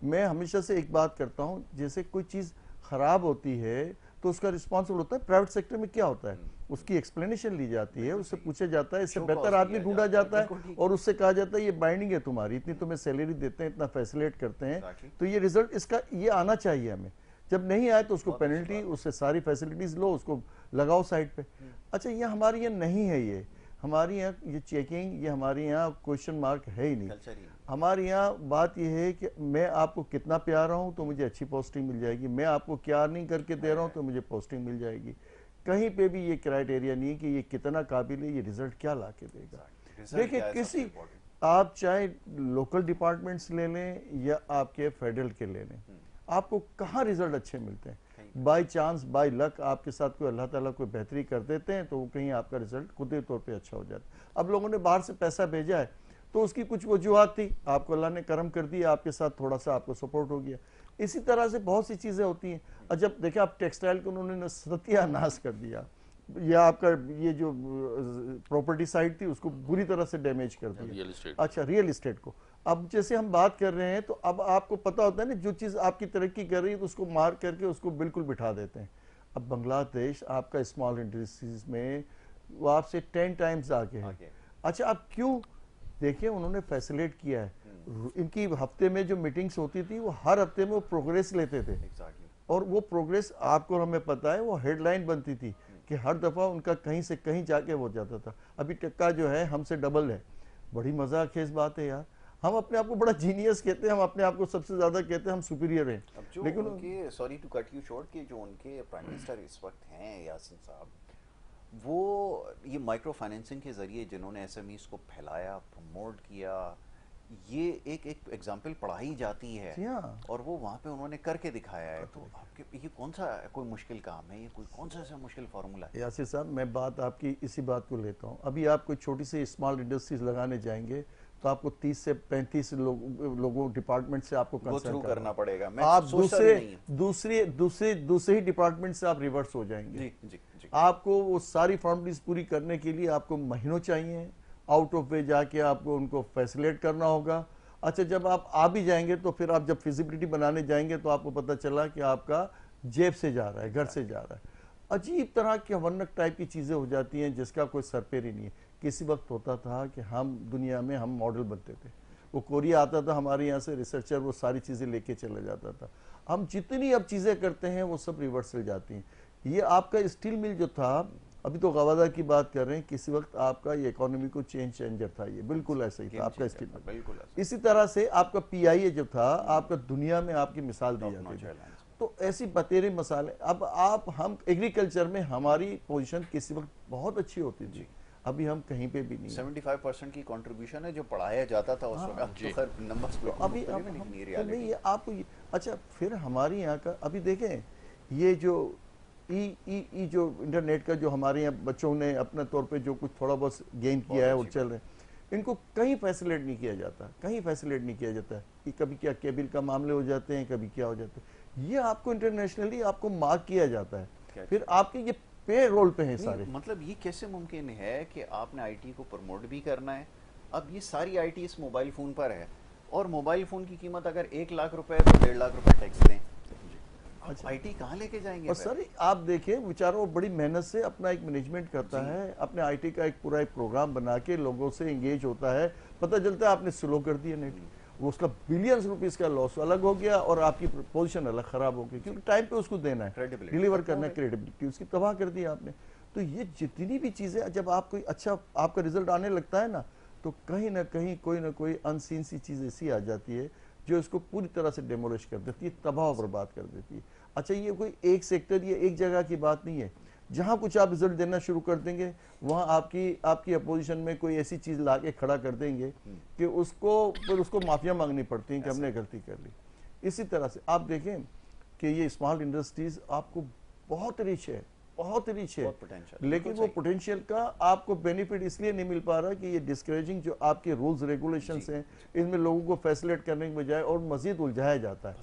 मैं हमेशा से एक बात करता हूँ, जैसे कोई चीज़ खराब होती है तो उसका रिस्पॉन्सिबल होता है। प्राइवेट सेक्टर में क्या होता है, उसकी एक्सप्लेनेशन ली जाती है, उससे पूछा जाता है, इससे बेहतर आदमी ढूंढा जाता है और उससे कहा जाता है ये बाइंडिंग है तुम्हारी, इतनी तुम्हें सैलरी देते हैं, इतना फैसिलिटेट करते हैं, तो ये रिजल्ट इसका ये आना चाहिए हमें। जब नहीं आए तो उसको पेनल्टी, उससे सारी फैसिलिटीज लो, उसको लगाओ साइड पे। अच्छा ये हमारे यहाँ नहीं है, ये हमारे यहाँ ये चेकिंग, ये हमारे यहाँ क्वेश्चन मार्क है ही नहीं। हमारे यहाँ बात यह है कि मैं आपको कितना प्यार रहा हूँ तो मुझे अच्छी पोस्टिंग मिल जाएगी, मैं आपको क्या नहीं करके दे रहा हूँ तो मुझे पोस्टिंग मिल जाएगी। कहीं पे भी ये क्राइटेरिया नहीं है कि ये कितना काबिल है, ये रिजल्ट क्या ला के देगा। देखिए किसी, आप चाहे लोकल डिपार्टमेंट्स ले लें या आपके फेडरल के ले लें, आपको कहाँ रिजल्ट अच्छे मिलते हैं? बाय चांस, बाय लक आपके साथ कोई अल्लाह ताला कोई बेहतरी कर देते हैं तो वो कहीं आपका रिजल्ट कुदरती तौर पे अच्छा हो जाता है। अब लोगों ने बाहर से पैसा भेजा है तो उसकी कुछ वजूहत थी, आपको अल्लाह ने करम कर दिया, आपके साथ थोड़ा सा आपको सपोर्ट हो गया। इसी तरह से बहुत सी चीज़ें होती हैं। और जब देखिए आप टेक्सटाइल को उन्होंने सत्यानाश कर दिया, या आपका ये जो प्रॉपर्टी साइड थी उसको बुरी तरह से डैमेज कर दिया। अच्छा रियल इस्टेट को, अब जैसे हम बात कर रहे हैं तो अब आपको पता होता है ना, जो चीज़ आपकी तरक्की कर रही है तो उसको मार करके उसको बिल्कुल बिठा देते हैं। अब बांग्लादेश आपका स्मॉल इंडस्ट्रीज में वो आपसे 10 टाइम्स आगे है। अच्छा अब क्यों? देखिए उन्होंने फैसिलिटेट किया है, इनकी हफ्ते में जो मीटिंग्स होती थी वो हर हफ्ते में वो प्रोग्रेस लेते थे। और वो प्रोग्रेस आपको और हमें पता है वो हेडलाइन बनती थी कि हर दफ़ा उनका कहीं से कहीं जाके हो जाता था। अभी टक्का जो है हमसे डबल है, बड़ी मजाक खेज बात है यार। हम अपने आप को बड़ा जीनियस कहते हैं, हम अपने आप को सबसे ज्यादा कहते हैं हम सुपीरियर हैं। लेकिन उनके, sorry to cut you short, कि जो उनके प्राइम मिनिस्टर इस वक्त हैं यासीन साहब, वो ये माइक्रो फाइनेंसिंग के जरिए जिन्होंने एसएमईज को फैलाया, प्रमोट किया, ये एक एग्जाम्पल पढ़ाई जाती है और वो वहाँ पे उन्होंने करके दिखाया है। तो आपके ये कौन सा कोई मुश्किल काम है, ये कोई कौन सा मुश्किल फार्मूला है? यासिर साहब मैं बात आपकी इसी बात को लेता हूँ। अभी आप कोई छोटी सी स्मॉल इंडस्ट्रीज लगाने जाएंगे तो आपको 30 से 35 लोगों डिपार्टमेंट से आपको कंसल्ट करना पड़ेगा। आप दूसरे ही डिपार्टमेंट से आप रिवर्स हो जाएंगे। जी। आपको वो सारी फॉर्मेलिटीज पूरी करने के लिए आपको महीनों चाहिए, आउट ऑफ वे जाके आपको उनको फैसिलिटेट करना होगा। अच्छा जब आप आ भी जाएंगे तो फिर आप जब फिजिबिलिटी बनाने जाएंगे तो आपको पता चला कि आपका जेब से जा रहा है, घर से जा रहा है। अजीब तरह की वनक टाइप की चीज़ें हो जाती हैं जिसका कोई सरपेर ही नहीं है। किसी वक्त होता था कि हम दुनिया में हम मॉडल बनते थे, वो कोरिया आता था हमारे यहाँ से रिसर्चर, वो सारी चीज़ें लेके चला जाता था। हम जितनी अब चीज़ें करते हैं वो सब रिवर्सल जाती हैं। ये आपका स्टील मिल जो था, अभी तो गवादा की बात कर रहे हैं, किसी वक्त आपका ये इकोनॉमी को चेंजर था, ये बिल्कुल ऐसा ही था आपका स्टील मिल। इसी तरह से आपका पीआईए जो था, आपका दुनिया में आपकी मिसाल दी जाती है। तो ऐसी बतेरे मसाले, अब आप हम एग्रीकल्चर में हमारी पोजीशन किसी वक्त बहुत अच्छी होती थी, अभी हम कहीं पे भी नहीं। 75% की कंट्रीब्यूशन है जो पढ़ाया जाता था उस वक्त, नंबर्स तो अभी ये आपको अच्छा फिर हमारे यहाँ का अभी देखें, ये जो जो इंटरनेट का जो हमारे यहाँ बच्चों ने अपने तौर पे जो कुछ थोड़ा बहुत गेन किया है और चल रहे हैं, इनको कहीं फैसिलिटेट नहीं किया जाता, कहीं फैसिलिटेट नहीं किया जाता है। कभी क्या केबल का मामले हो जाते हैं, कभी क्या हो जाता है, ये आपको इंटरनेशनली आपको मार्क किया जाता है। फिर आपके ये पे रोल पे हैं सारे। मतलब ये कैसे मुमकिन है कि आपने आईटी को प्रमोट भी करना है, अब ये सारी आईटी इस मोबाइल फ़ोन पर है, और मोबाइल फ़ोन की कीमत अगर 1 लाख रुपए है तो 1.5 लाख रुपए टैक्स दें। अच्छा, आईटी कहाँ लेके जाएंगे? और सर आप देखें बेचारा वो बड़ी मेहनत से अपना एक मैनेजमेंट करता है, अपने आईटी का एक पूरा एक प्रोग्राम बना के लोगों से एंगेज होता है, पता चलता है आपने स्लो कर दिया नेट, वो उसका बिलियंस रुपीस का लॉस अलग हो गया और आपकी पोजीशन अलग खराब हो गई, क्योंकि टाइम पे उसको देना है, डिलीवर करना है, क्रेडिबिलिटी उसकी तबाह कर दी आपने। तो ये जितनी भी चीजें, जब आप कोई अच्छा आपका रिजल्ट आने लगता है ना, तो कहीं ना कहीं कोई ना कोई अनसीन सी चीज ऐसी आ जाती है जो इसको पूरी तरह से डेमोलिश कर देती है, तबाह बर्बाद कर देती है। अच्छा, ये कोई एक सेक्टर या एक जगह की बात नहीं है, जहां कुछ आप रिजल्ट देना शुरू कर देंगे वहां आपकी अपोजिशन में कोई ऐसी चीज ला के खड़ा कर देंगे कि उसको माफिया मांगनी पड़ती है कि हमने गलती कर ली। इसी तरह से आप देखें कि ये स्मॉल इंडस्ट्रीज आपको बहुत रिच है, लेकिन वो पोटेंशियल का आपको बेनिफिट इसलिए नहीं मिल पा रहा कि ये डिस्करेजिंग जो आपके रूल्स रेगुलेशंस हैं, इनमें लोगों को फैसिलिटेट करने के बजाय और मजीद उलझाया जाता है,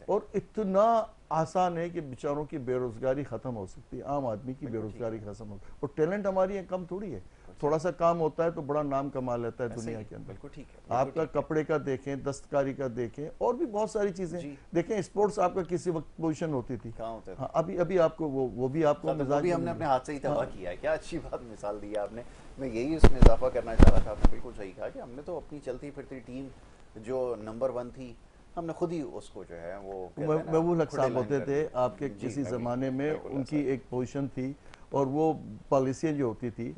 और इतना आसान है कि बेचारों की बेरोजगारी खत्म हो सकती है, आम आदमी की बेरोजगारी खत्म हो, और टैलेंट हमारी यहाँ कम थोड़ी है, थोड़ा सा काम होता है तो बड़ा नाम कमा लेता है दुनिया के अंदर। बिल्कुल ठीक है, आपका कपड़े का देखें, दस्तकारी का देखें, और भी बहुत सारी चीजें देखें। स्पोर्ट्स आपका किसी वक्त पोजीशन होती थी, हाँ, अभी आपको वो भी आपको भी हमने अपने हाथ से ही तबाह किया है। क्या अच्छी बात मिसाल दी आपने, मैं यही उसमें इजाफा करना चाह रहा था। आपने बिल्कुल सही कहा कि हमने तो अपनी चलती फिरती टीम जो नंबर 1 थी, हमने खुद ही उसको जो है वो महबूब हक साहब होते थे आपके किसी जमाने में, उनकी एक पोजीशन थी और वो पॉलिसियां जो होती थी,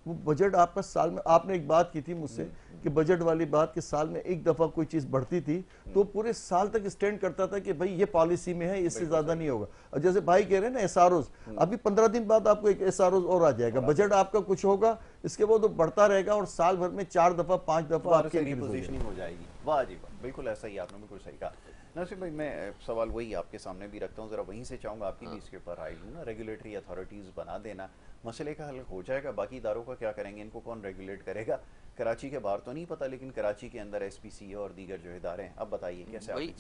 वो बजट आपका साल में, आपने एक बात की थी मुझसे कि बजट वाली बात कि साल में एक दफा कोई चीज बढ़ती थी तो पूरे साल तक स्टैंड करता था कि भाई ये पॉलिसी में है, इससे ज्यादा नहीं होगा। और जैसे भाई कह रहे हैं ना एसआरओज, अभी 15 दिन बाद आपको एक एसआरओज और आ जाएगा, बजट आपका कुछ होगा, इसके बाद वो बढ़ता रहेगा और साल भर में 4 दफा 5 दफा आपकी रिपोजिशनिंग हो जाएगी। वाह जी वाह, बिल्कुल ऐसा ही आपने बिल्कुल सही कहा। नसीब भाई, मैं सवाल वही आपके सामने भी रखता हूँ, जरा वहीं से चाहूँगा आपकी भी इसके ऊपर राय लूँ ना। रेगुलेटरी अथॉरिटीज़ बना देना मसले का हल हो जाएगा, बाकी इदारों का क्या करेंगे, इनको कौन रेगुलेट करेगा? कराची के बाहर तो नहीं पता, लेकिन कराची के अंदर एसपीसी और दीगर जो इदारे हैं, अब बताइए कैसे भाई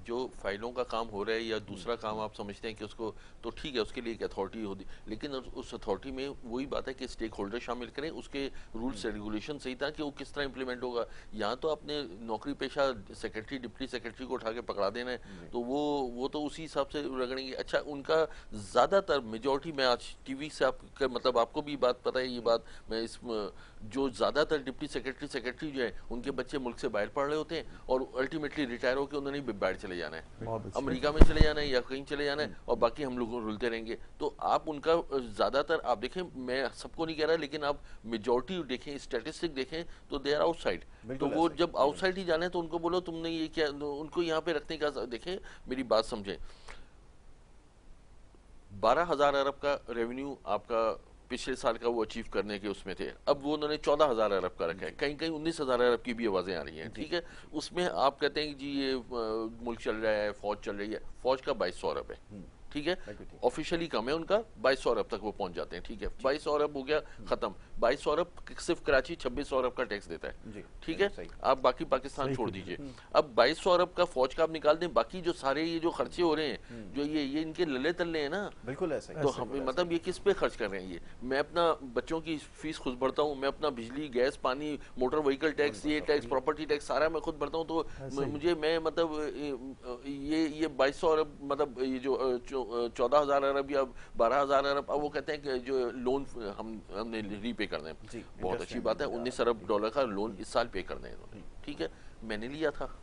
जो फाइलों का काम हो रहा है या दूसरा काम आप समझते हैं कि उसको तो ठीक है, उसके लिए एक अथॉरिटी होती, लेकिन उस अथॉरिटी में वही बात है कि स्टेक होल्डर शामिल करें, उसके रूल्स रेगुलेशन सही था कि वो किस तरह इंप्लीमेंट होगा। यहाँ तो अपने नौकरी पेशा सेक्रेटरी डिप्टी सेक्रेटरी को उठा के पकड़ा देना है, तो वो तो उसी हिसाब से रगड़ेंगे। अच्छा, उनका ज़्यादातर मेजॉरिटी में आज टीवी से आप मतलब आपको भी बात पता है, ये बात मैं इस जो ज़्यादातर डिप्टी सेक्रेटरी जो है उनके बच्चे मुल्क से बाहर पढ़ रहे होते हैं और अल्टीमेटली रिटायर होकर उन्होंने बाहर चले जाना है, अमेरिका में चले जाना है या कहीं चले जाना है, और बाकी हम लोग रुलते रहेंगे। तो आप उनका ज़्यादातर आप देखें, मैं सबको नहीं कह रहा, लेकिन आप मेजॉरिटी देखें, स्टैटिस्टिक देखें तो दे आर आउटसाइड। तो वो जब आउटसाइड ही जाना है तो उनको बोलो तुमने ये क्या, उनको यहाँ पे रखने का, देखें मेरी बात समझें, 12,000 अरब का रेवेन्यू आपका पिछले साल का वो अचीव करने के उसमें थे, अब वो उन्होंने 14,000 अरब का रखा है, कहीं कहीं 19,000 अरब की भी आवाजें आ रही हैं, ठीक है। उसमें आप कहते हैं कि जी ये मुल्क चल रहा है, फौज चल रही है, फौज का 2200 अरब है, ठीक है, ऑफिशियली कम है उनका, 2200 अरब तक वो पहुंच जाते हैं, ठीक है, 2200 अरब हो गया खत्म। 2200 अरब सिर्फ कराची 2600 अरब का टैक्स देता है, ठीक है, आप बाकी पाकिस्तान छोड़ दीजिए। अब 2200 अरब का फौज का आप निकाल दें, बाकी जो सारे ये जो खर्चे हो रहे हैं, जो ये इनके लले तल्ले हैं ना, बिल्कुल ऐसा, तो हम मतलब ये किस पे खर्च कर रहे हैं? ये मैं अपना बच्चों की फीस खुद भरता हूँ, मैं अपना बिजली गैस पानी मोटर व्हीकल टैक्स, ये टैक्स प्रॉपर्टी टैक्स सारा मैं खुद भरता हूँ, तो मुझे मैं मतलब ये 2200 अरब मतलब ये जो 14,000 अरब या 12,000 अरब, अब वो कहते हैं कि जो लोन हमने रीपे करना है, बहुत अच्छी बात है, 19 अरब डॉलर का लोन इस साल पे करना है, ठीक है, मैंने लिया था,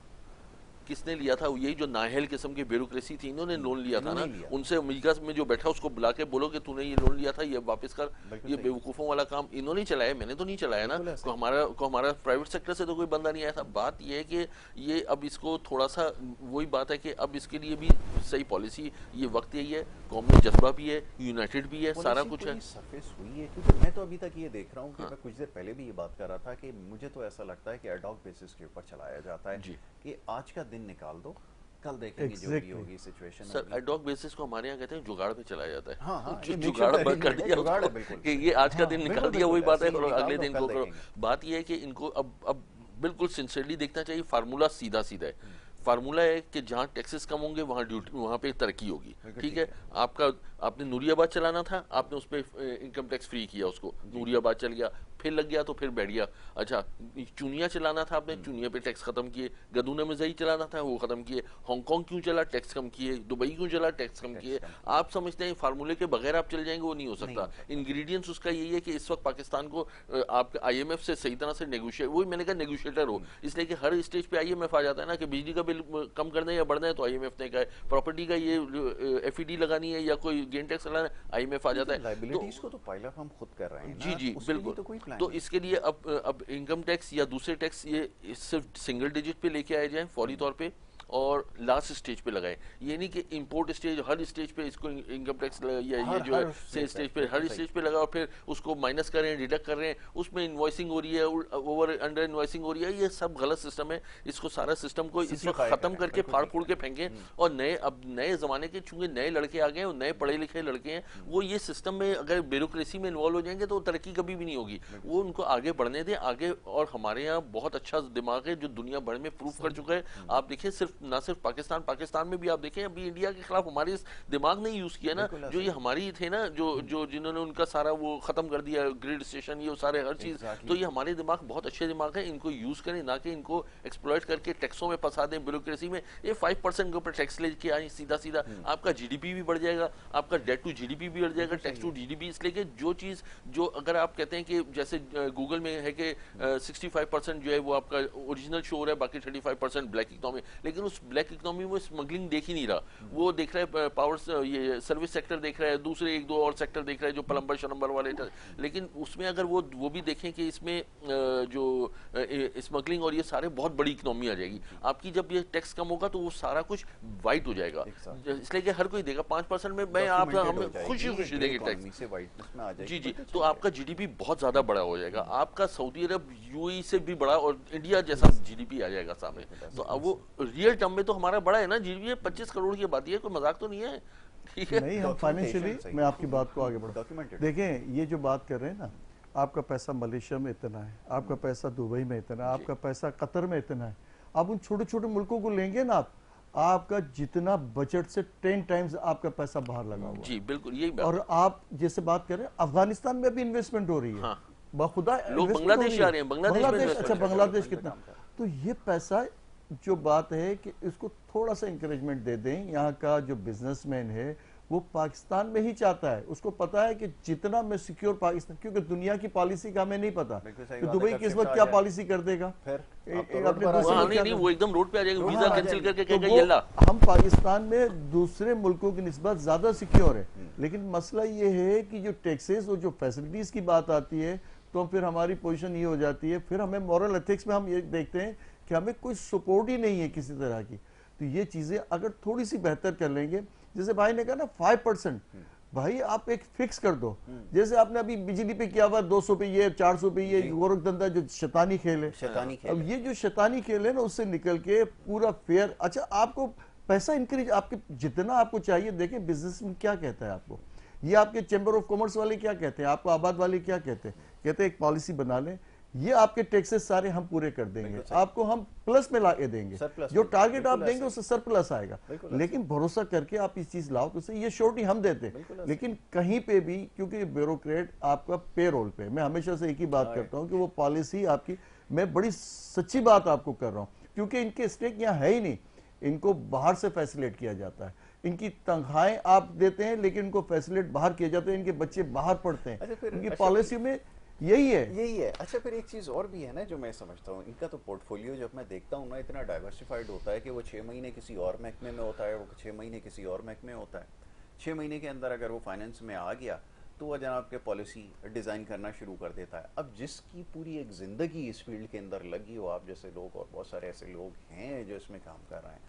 किसने लिया था? यही जो नाहल किस्म की ब्यूरोक्रेसी थी, इन्होंने लोन लिया था ना, उनसे अमेरिका में जो बैठा उसको बुला के बोलो कि तूने ये लोन लिया था, ये वापस कर, ये बेवकूफ़ों वाला काम इन्होंने चलाया, मैंने तो नहीं चलाया ना, को हमारा प्राइवेट सेक्टर से तो कोई बंदा नहीं आया था। बात ये है कि ये अब इसको थोड़ा सा वही बात है कि अब इसके लिए भी सही पॉलिसी, ये वक्त यही है, कौमी जज्बा भी है, यूनाइटेड भी है, सारा कुछ है, सरफेस हुई है। क्योंकि मैं तो अभी तक ये देख रहा हूँ कि मैं कुछ देर पहले भी ये बात कर रहा था कि मुझे तो ऐसा लगता है कि एडॉक बेसिस के ऊपर चलाया जाता है कि आज का दिन निकाल दो, कल देखेंगे जो भी होगी सिचुएशन। सर एडॉक बेसिस को हमारे यहाँ कहते हैं जुगाड़ पे चलाया जाता है, हाँ, जुगाड़ बंद कर दिया, जुगाड़ कि ये आज का दिन निकाल दिया, वही बात है, और अगले दिन को करो। बात ये है कि इनको अब बिल्कुल सिंसियरली देखना चाहिए, फार्मूला सीधा सीधा है, फार्मूला है कि जहाँ टैक्सेस कम होंगे वहाँ ड्यूटी, वहाँ पे तरक्की होगी। ठीक है, आपका आपने नूरियाबाद चलाना था, आपने उस पर इनकम टैक्स फ्री किया, उसको नूरियाबाद चल गया, फिर लग गया तो फिर बैठ गया। अच्छा, चुनिया चलाना था आपने, चुनिया पे टैक्स खत्म किए, गदूना मजई चलाना था वो खत्म किए, हांगकांग क्यों चला, टैक्स कम किए, दुबई क्यों चला, टैक्स कम किए। आप समझते हैं फार्मूले के बगैर आप चल जाएंगे, वो नहीं हो सकता। इंग्रेडिएंट्स उसका यही है कि इस वक्त पाकिस्तान को आप IMF से सही तरह से नेगोशिएट, वही मैंने कहा नेगोशिएटर हो, इसलिए कि हर स्टेज पे IMF आ जाता है ना कि बिजली का बिल कम करना है या बढ़ना है तो IMF ने कहा है, प्रॉपर्टी का ये FED लगानी है या कोई गेन टैक्स लगाना है, IMF आ जाता है। लायबिलिटीज को तो पाइल अप हम खुद कर रहे हैं जी ना, जी उसके लिए बिल्कुल। तो कोई प्लान तो नहीं। इसके लिए अब इनकम टैक्स या दूसरे टैक्स ये सिर्फ सिंगल डिजिट पे लेके आए जाएं फौरी तौर पे, और लास्ट स्टेज पे लगाए। ये नहीं कि इंपोर्ट स्टेज हर स्टेज पे इसको इनकम टैक्स या ये जो है से स्टेज पे हर स्टेज पे लगा और फिर उसको माइनस कर रहे हैं, डिडक्ट कर रहे हैं, उसमें इन्वॉइसिंग हो रही है, ओवर अंडर इन्वॉइसिंग हो रही है। ये सब गलत सिस्टम है। इसको सारा सिस्टम को इस वक्त खत्म करके फाड़ फूड़ के फेंके और नए, अब नए जमाने के चूंकि नए लड़के आ गए और नए पढ़े लिखे लड़के हैं, वो ये सिस्टम में अगर ब्यूरोक्रेसी में इन्वॉल्व हो जाएंगे तो तरक्की कभी भी नहीं होगी। वो उनको आगे बढ़ने दें आगे। और हमारे यहाँ बहुत अच्छा दिमाग है जो दुनिया भर में प्रूव कर चुका है। आप देखिए सिर्फ ना सिर्फ पाकिस्तान में भी आप देखें, अभी इंडिया के खिलाफ हमारे दिमाग नहीं यूज किया ना, जो ये हमारी थे ना, जो जिन्होंने उनका सारा वो खत्म कर दिया, ग्रिड स्टेशन, ये सारे हर चीज। तो ये हमारे दिमाग बहुत अच्छे दिमाग है, इनको यूज करें, ना कि इनको एक्सप्लॉइट करके टैक्सों में फंसा दें, ब्यूरोक्रेसी में। ये 5% के ऊपर टैक्स लेके आए सीधा सीधा, आपका GDP भी बढ़ जाएगा, आपका डेट टू GDP भी बढ़ जाएगा, टैक्स टू GDP। इसलिए कि जो चीज जो अगर आप कहते हैं कि जैसे गूगल में है कि 65% जो है वो आपका ओरिजिनल शो हो रहा है, बाकी 35% ब्लैक इकोनॉमी, लेकिन उस ब्लैक इकोनॉमी वो स्मगलिंग देख ही नहीं रहा। वो देख रहा है पावर, ये सर्विस सेक्टर देख रहा है, दूसरे एक दो और सेक्टर देख रहा है जो प्लम्बर शलम्बर वाले। लेकिन उसमें अगर वो भी देखें कि इसमें जो स्मगलिंग और ये सारे बहुत बड़ी इकोनॉमी आ जाएगी आपकी। जब ये टैक्स कम होगा तो वो सारा कुछ वाइट हो जाएगा, इसलिए कि हर कोई देगा 5% में, मैं आप हमें खुशी खुशी देंगे टैक्स। जी जी, तो आपका GDP बहुत ज्यादा बड़ा हो जाएगा, आपका सऊदी अरब UAE से भी बड़ा और इंडिया जैसा GDP आ जाएगा सामने। तो अब वो रियल टर्म में तो हमारा बड़ा है ना GDP, 25 करोड़ की बात है, कोई मजाक तो नहीं है। ठीक है, नहीं, हम फाइनेंशियली, मैं आपकी बात को आगे बढ़ा, देखें ये जो बात कर रहे हैं ना, आपका पैसा मलेशिया में इतना है, आपका पैसा दुबई में इतना है, आपका पैसा कतर में इतना है, आप उन छोटे छोटे मुल्कों को लेंगे ना, आपका जितना बजट से 10 टाइम्स आपका पैसा बाहर लगा हुआ। जी बिल्कुल, यही बात। और आप जैसे बात कर रहे हैं, अफगानिस्तान में भी इन्वेस्टमेंट हो रही है। हाँ। बखुदा लोग बांग्लादेश आ रहे हैं, बांग्लादेश। अच्छा, बांग्लादेश कितना, तो ये पैसा जो बात है कि इसको थोड़ा सा इंकरेजमेंट दे दें। यहाँ का जो बिजनेसमैन है वो पाकिस्तान में ही चाहता है, उसको पता है कि जितना मैं सिक्योर पाकिस्तान, क्योंकि दुनिया की पॉलिसी का हमें नहीं पता कि दुबई किस वक्त क्या पॉलिसी कर देगा, फिर नहीं, वो एकदम रोड पे आ जाएगा, वीजा कैंसिल करके कहेगा येला। हम पाकिस्तान में दूसरे मुल्कों की निस्बत ज्यादा सिक्योर है, लेकिन मसला ये है कि जो टैक्सेस और जो फैसिलिटीज की बात आती है तो फिर हमारी पोजीशन ये हो जाती है, फिर हमें मॉरल एथिक्स में हम ये देखते हैं कि हमें कोई सपोर्ट ही नहीं है किसी तरह की। तो ये चीजें अगर थोड़ी सी बेहतर कर लेंगे, जैसे भाई ने कहा ना 5%, भाई आप एक फिक्स कर दो, जैसे आपने अभी बिजली पे किया हुआ 200 पे ये 400 पे ये गोरख धंधा जो शैतानी खेल है, अब ये जो शैतानी खेल है ना उससे निकल के पूरा फेयर। अच्छा, आपको पैसा इंक्रीज आपके जितना आपको चाहिए, देखें बिजनेस में क्या कहता है आपको, ये आपके चैम्बर ऑफ कॉमर्स वाले क्या कहते हैं, आपको आबाद वाले क्या कहते हैं, कहते हैं एक पॉलिसी बना लें, ये आपके टैक्सेस सारे हम पूरे कर देंगे, आपको हम प्लस में ला के देंगे, जो टारगेट आप देंगे उससे सरप्लस आएगा, लेकिन भरोसा करके आप इस चीज लाओ तो ये श्योरिटी हम देते हैं। लेकिन कहीं पे भी, क्योंकि ब्यूरोक्रेट आपका पे रोल पे, मैं हमेशा से एक ही बात करता हूं कि वो पॉलिसी आपकी, मैं बड़ी सच्ची बात आपको कर रहा हूं, क्योंकि इनके स्टेक यहाँ है ही नहीं, इनको बाहर से फैसिलेट किया जाता है, इनकी तनख्वाहें आप देते हैं लेकिन इनको फैसिलेट बाहर किए जाते हैं, इनके बच्चे बाहर पढ़ते हैं, इनकी पॉलिसी में यही है। अच्छा, फिर एक चीज और भी है ना जो मैं समझता हूँ, इनका तो पोर्टफोलियो जब मैं देखता हूँ ना इतना डाइवर्सिफाइड होता है कि वो 6 महीने किसी और महकमे में होता है, वो 6 महीने किसी और महकमे में होता है, 6 महीने के अंदर अगर वो फाइनेंस में आ गया तो वह जनाब के पॉलिसी डिज़ाइन करना शुरू कर देता है। अब जिसकी पूरी एक ज़िंदगी इस फील्ड के अंदर लगी हो, आप जैसे लोग और बहुत सारे ऐसे लोग हैं जो इसमें काम कर रहे हैं,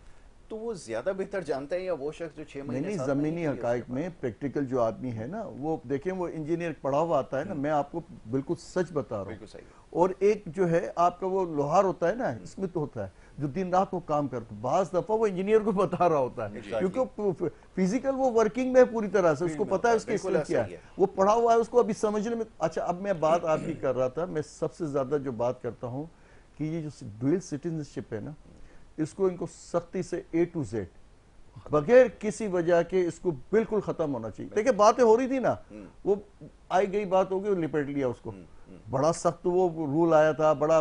तो वो ज्यादा बेहतर जानते हैं या वो शख्स जो 6 महीने नहीं, जमीनी हकाइक में प्रैक्टिकल जो आदमी है ना, वो देखें वो इंजीनियर पढ़ा हुआ आता है ना, मैं आपको बिल्कुल सच बता रहा हूँ। और एक जो है आपका वो लोहार होता है ना, इसमें तो होता है जो दिन रात वो काम करता है, बाज़ दफा वो इंजीनियर को बता रहा होता है, क्योंकि फिजिकल वो वर्किंग में पूरी तरह से, उसको पता है उसकी स्किल क्या है, वो पढ़ा हुआ है, उसको अभी समझने में। अच्छा, अब मैं बात आपकी कर रहा था, मैं सबसे ज्यादा जो बात करता हूँ कि ये जो ड्यूअल सिटीजनशिप है ना, इसको इनको सख्ती से A to Z बगैर किसी वजह के इसको बिल्कुल खत्म होना चाहिए। देखिए बातें हो रही थी ना, वो आई गई बात हो गई, लिपट लिया उसको, बड़ा सख्त वो रूल आया था, बड़ा